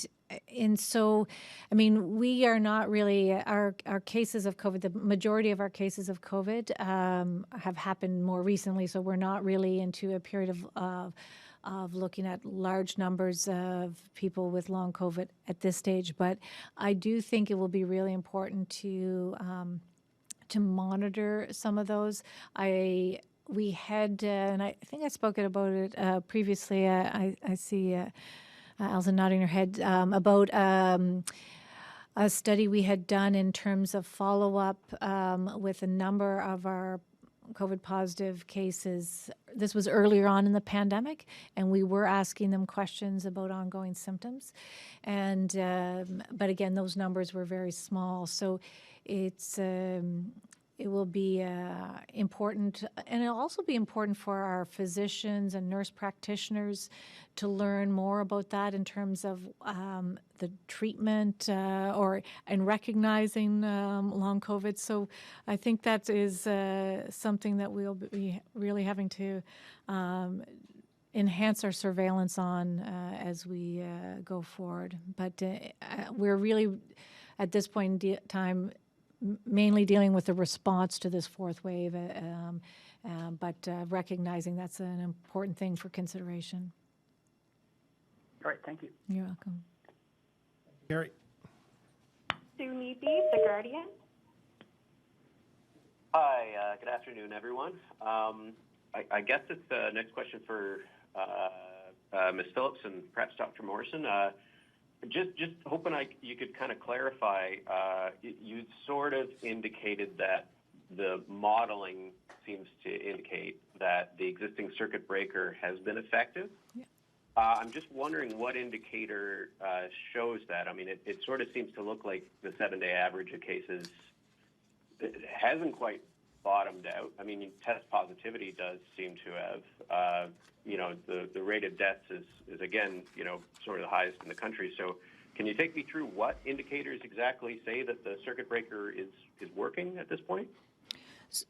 so, I mean, we are not really our cases of COVID. The majority of our cases of COVID have happened more recently, so we're not really into a period of looking at large numbers of people with long COVID at this stage. But I do think it will be really important to monitor some of those. We had, and I think I spoke about it previously. I see Alison nodding her head about a study we had done in terms of follow-up with a number of our COVID positive cases. This was earlier on in the pandemic, and we were asking them questions about ongoing symptoms. And but again, those numbers were very small. So it will be important, and it'll also be important for our physicians and nurse practitioners to learn more about that in terms of the treatment and recognizing long COVID. So I think that is something that we'll be really having to enhance our surveillance on as we go forward. But we're really, at this point in time, mainly dealing with the response to this fourth wave, but recognizing that's an important thing for consideration. All right, thank you. You're welcome. Gary. Sue Neebe, The Guardian. Hi, good afternoon, everyone. I guess it's the next question for Ms. Phillips and perhaps Dr. Morrison. Just hoping you could kind of clarify, you sort of indicated that the modeling seems to indicate that the existing circuit breaker has been effective. Yeah. I'm just wondering what indicator shows that. I mean, it sort of seems to look like the 7-day average of cases hasn't quite bottomed out. I mean, test positivity does seem to have, the rate of deaths is again, sort of the highest in the country. So can you take me through what indicators exactly say that the circuit breaker is working at this point?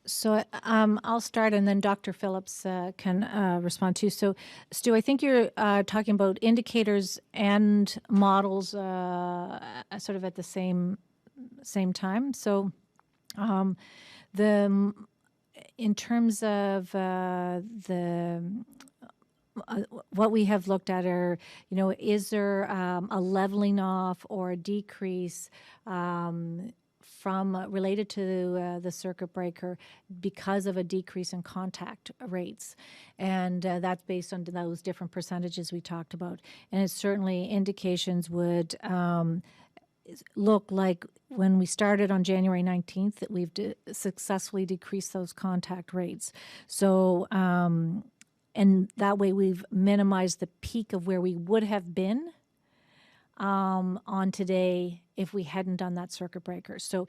So I'll start, and then Dr. Phillips can respond too. So, Stu, I think you're talking about indicators and models sort of at the same time. So in terms of what we have looked at are, is there a leveling off or a decrease related to the circuit breaker because of a decrease in contact rates? And that's based on those different percentages we talked about. And it's certainly indications would look like when we started on January 19th that we've successfully decreased those contact rates. So, and that way we've minimized the peak of where we would have been on today if we hadn't done that circuit breaker. So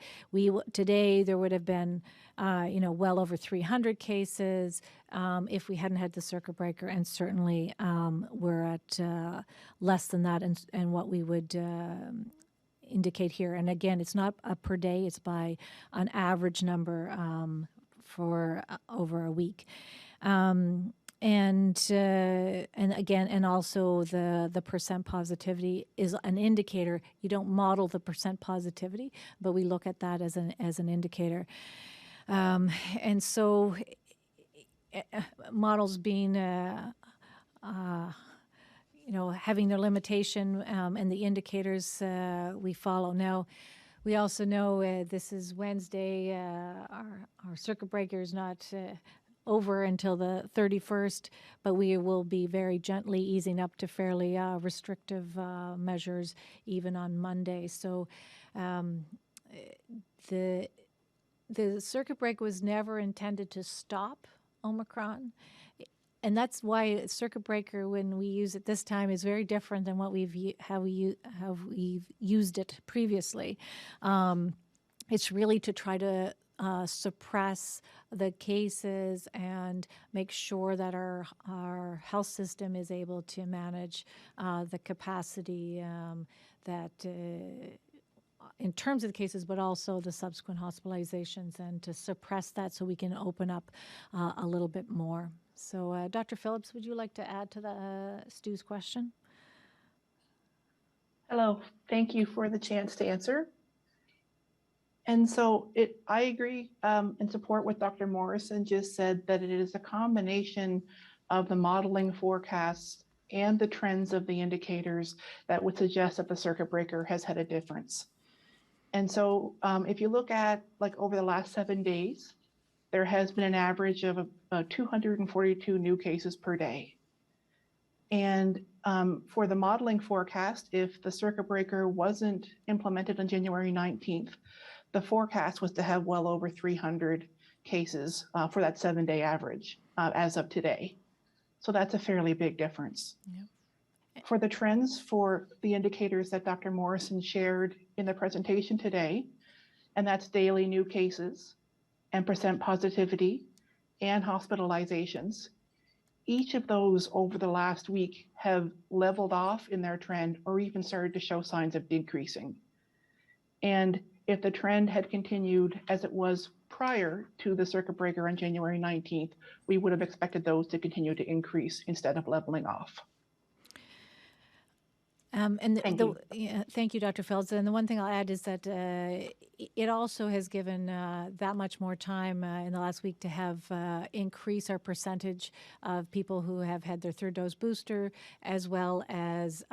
today there would have been, well over 300 cases if we hadn't had the circuit breaker, and certainly we're at less than that, and what we would indicate here. And again, it's not per day, it's by an average number for over a week. And again, and also the percent positivity is an indicator. You don't model the percent positivity, but we look at that as an indicator. And so models being, having their limitation and the indicators we follow. Now, we also know this is Wednesday. Our circuit breaker is not over until the 31st, but we will be very gently easing up to fairly restrictive measures even on Monday. So the circuit breaker was never intended to stop Omicron. And that's why circuit breaker, when we use it this time, is very different than what we've used it previously. It's really to try to suppress the cases and make sure that our health system is able to manage the capacity that in terms of the cases, but also the subsequent hospitalizations, and to suppress that so we can open up a little bit more. So Dr. Phillips, would you like to add to Stu's question? Hello, thank you for the chance to answer. And so I agree and support what Dr. Morrison just said, that it is a combination of the modeling forecasts and the trends of the indicators that would suggest that the circuit breaker has had a difference. And so if you look at like over the last 7 days, there has been an average of 242 new cases per day. And for the modeling forecast, if the circuit breaker wasn't implemented on January 19th, the forecast was to have well over 300 cases for that 7-day average as of today. So that's a fairly big difference. Yep. For the trends for the indicators that Dr. Morrison shared in the presentation today, and that's daily new cases and percent positivity and hospitalizations, each of those over the last week have leveled off in their trend or even started to show signs of decreasing. And if the trend had continued as it was prior to the circuit breaker on January 19th, we would have expected those to continue to increase instead of leveling off. Thank you, Dr. Phillips. And the one thing I'll add is that it also has given that much more time in the last week to have increase our percentage of people who have had their third dose booster, as well as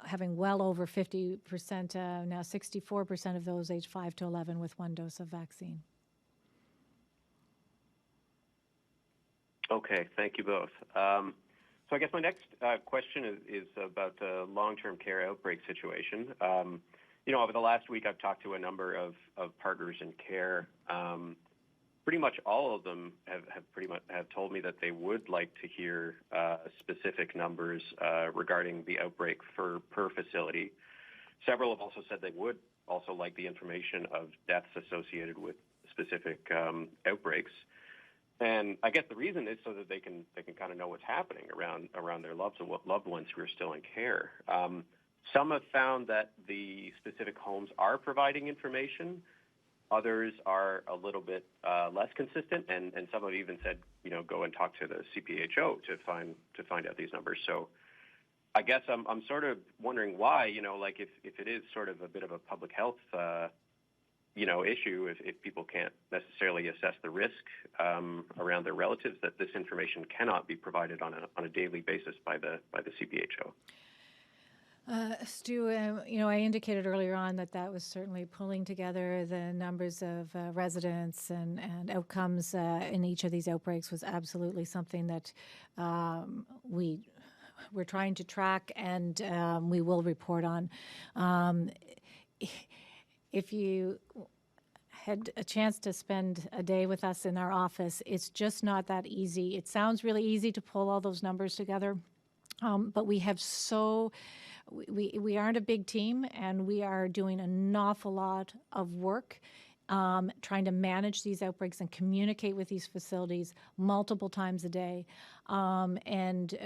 having well over 50%, now 64% of those aged 5 to 11 with 1 dose of vaccine. Okay, thank you both. So I guess my next question is about the long-term care outbreak situation. Over the last week, I've talked to a number of partners in care. Pretty much all of them have told me that they would like to hear specific numbers regarding the outbreak per facility. Several have also said they would also like the information of deaths associated with specific outbreaks. And I guess the reason is so that they can kind of know what's happening around their loved ones who are still in care. Some have found that the specific homes are providing information. Others are a little bit less consistent, and some have even said, go and talk to the CPHO to find out these numbers. So I guess I'm sort of wondering why, if it is sort of a bit of a public health issue, if people can't necessarily assess the risk around their relatives, that this information cannot be provided on a daily basis by the CPHO. Stu, I indicated earlier on that was certainly pulling together the numbers of residents and outcomes in each of these outbreaks was absolutely something that we're trying to track and we will report on. If you had a chance to spend a day with us in our office, it's just not that easy. It sounds really easy to pull all those numbers together, but we have we aren't a big team, and we are doing an awful lot of work trying to manage these outbreaks and communicate with these facilities multiple times a day, and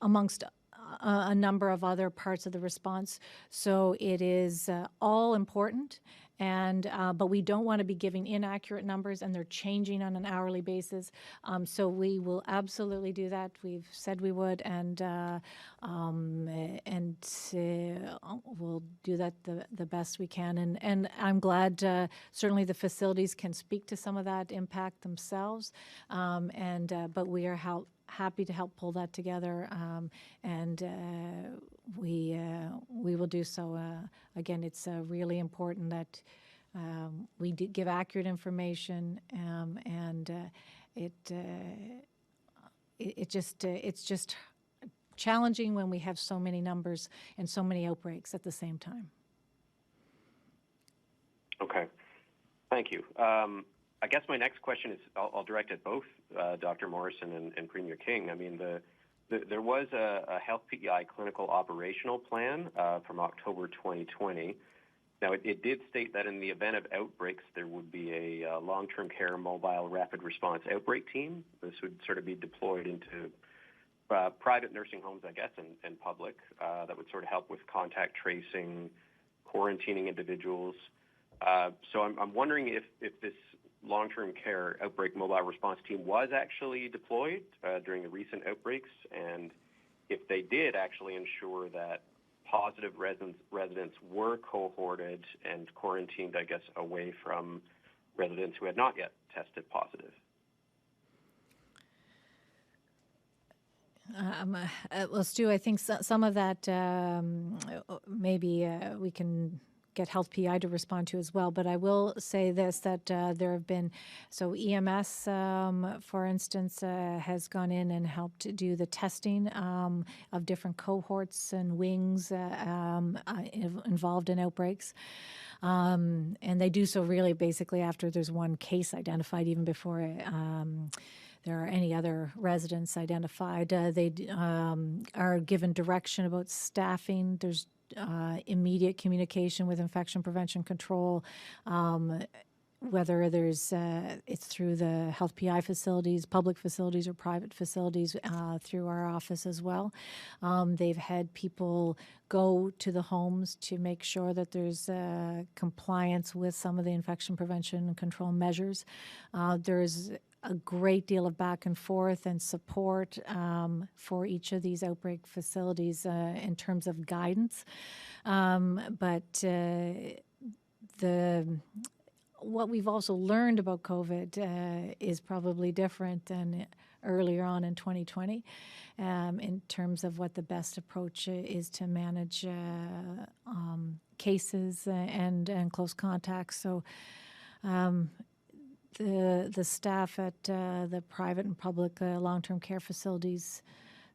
amongst a number of other parts of the response. So it is all important. And but we don't want to be giving inaccurate numbers, and they're changing on an hourly basis. So we will absolutely do that. We've said we would, and we'll do that the best we can. And I'm glad certainly the facilities can speak to some of that impact themselves. But we are happy to help pull that together, and we will do so. Again, it's really important that we give accurate information, and it's just challenging when we have so many numbers and so many outbreaks at the same time. Okay, thank you. I guess my next question is, I'll direct at both Dr. Morrison and Premier King. I mean, there was a Health P.E.I. clinical operational plan from October 2020. Now, it did state that in the event of outbreaks, there would be a long-term care mobile rapid response outbreak team. This would sort of be deployed into private nursing homes, I guess, and public, that would sort of help with contact tracing, quarantining individuals. So I'm wondering if this long-term care outbreak mobile response team was actually deployed during the recent outbreaks, and if they did actually ensure that positive residents were cohorted and quarantined, I guess, away from residents who had not yet tested positive. Well, Stu, I think some of that maybe we can get Health P.E.I. to respond to as well. But I will say this, that there have been, so EMS, for instance, has gone in and helped do the testing of different cohorts and wings involved in outbreaks. And they do so really basically after there's one case identified, even before there are any other residents identified. They are given direction about staffing. There's immediate communication with infection prevention control, whether there's it's through the Health P.E.I. facilities, public facilities, or private facilities, through our office as well. They've had people go to the homes to make sure that there's compliance with some of the infection prevention and control measures. There's a great deal of back and forth and support for each of these outbreak facilities in terms of guidance. But what we've also learned about COVID is probably different than earlier on in 2020 in terms of what the best approach is to manage cases and close contacts. So the staff at the private and public long-term care facilities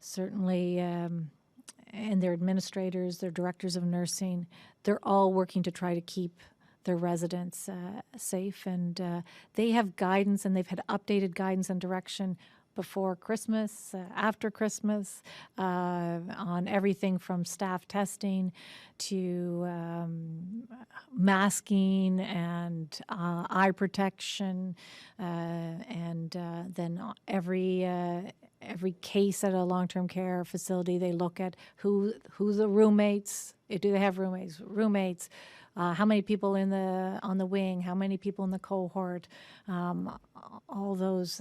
certainly, and their administrators, their directors of nursing, they're all working to try to keep their residents safe. And they have guidance, and they've had updated guidance and direction before Christmas, after Christmas, on everything from staff testing to masking and eye protection, and then every case at a long-term care facility, they look at who the roommates. Do they have roommates? How many people on the wing? How many people in the cohort? All those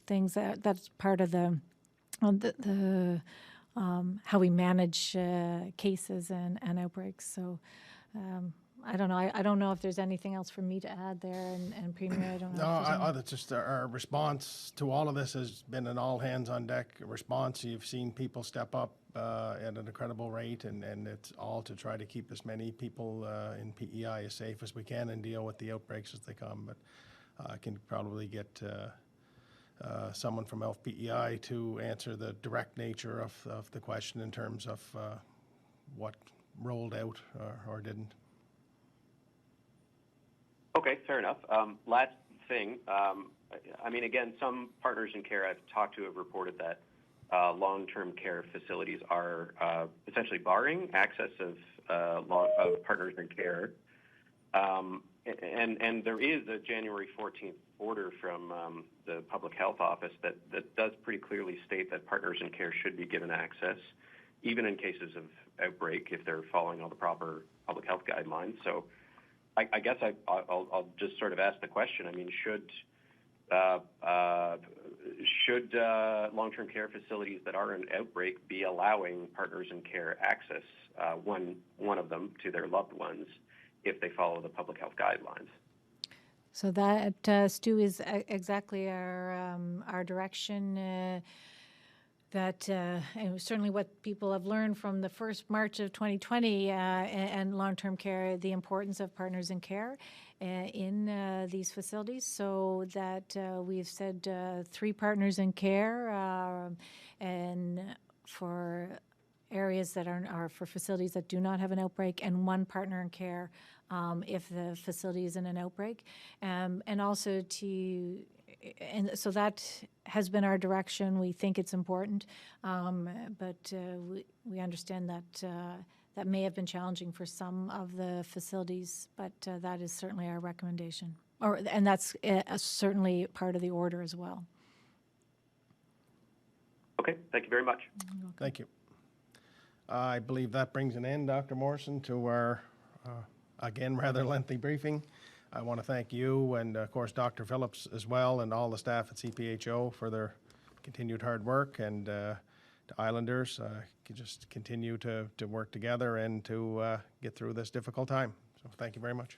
things. That's part of the how we manage cases and outbreaks. So I don't know. I don't know if there's anything else for me to add there. And Premier, I don't know. No, that's just our response to all of this has been an all hands on deck response. You've seen people step up at an incredible rate, and it's all to try to keep as many people in P.E.I. as safe as we can and deal with the outbreaks as they come. But I can probably get someone from Health P.E.I. to answer the direct nature of the question in terms of what rolled out or didn't. Okay, fair enough. Last thing, I mean, again, some partners in care I've talked to have reported that long-term care facilities are essentially barring access of partners in care. And there is a January 14th order from the Public Health Office that does pretty clearly state that partners in care should be given access, even in cases of outbreak, if they're following all the proper public health guidelines. So I guess I'll just sort of ask the question. I mean, should long-term care facilities that are in outbreak be allowing partners in care access, one of them, to their loved ones if they follow the public health guidelines? So that, Stu, is exactly our direction. That and certainly what people have learned from the first March of 2020 and long-term care, the importance of partners in care in these facilities. So that we've said 3 partners in care, and for areas that are for facilities that do not have an outbreak, and 1 partner in care if the facility is in an outbreak, and also and so that has been our direction. We think it's important, but we understand that that may have been challenging for some of the facilities, but that is certainly our recommendation, and that's certainly part of the order as well. Okay, thank you very much. Thank you. I believe that brings an end, Dr. Morrison, to our, again, rather lengthy briefing. I want to thank you and, of course, Dr. Phillips as well, and all the staff at CPHO for their continued hard work, and to Islanders, just continue to work together and to get through this difficult time. So thank you very much.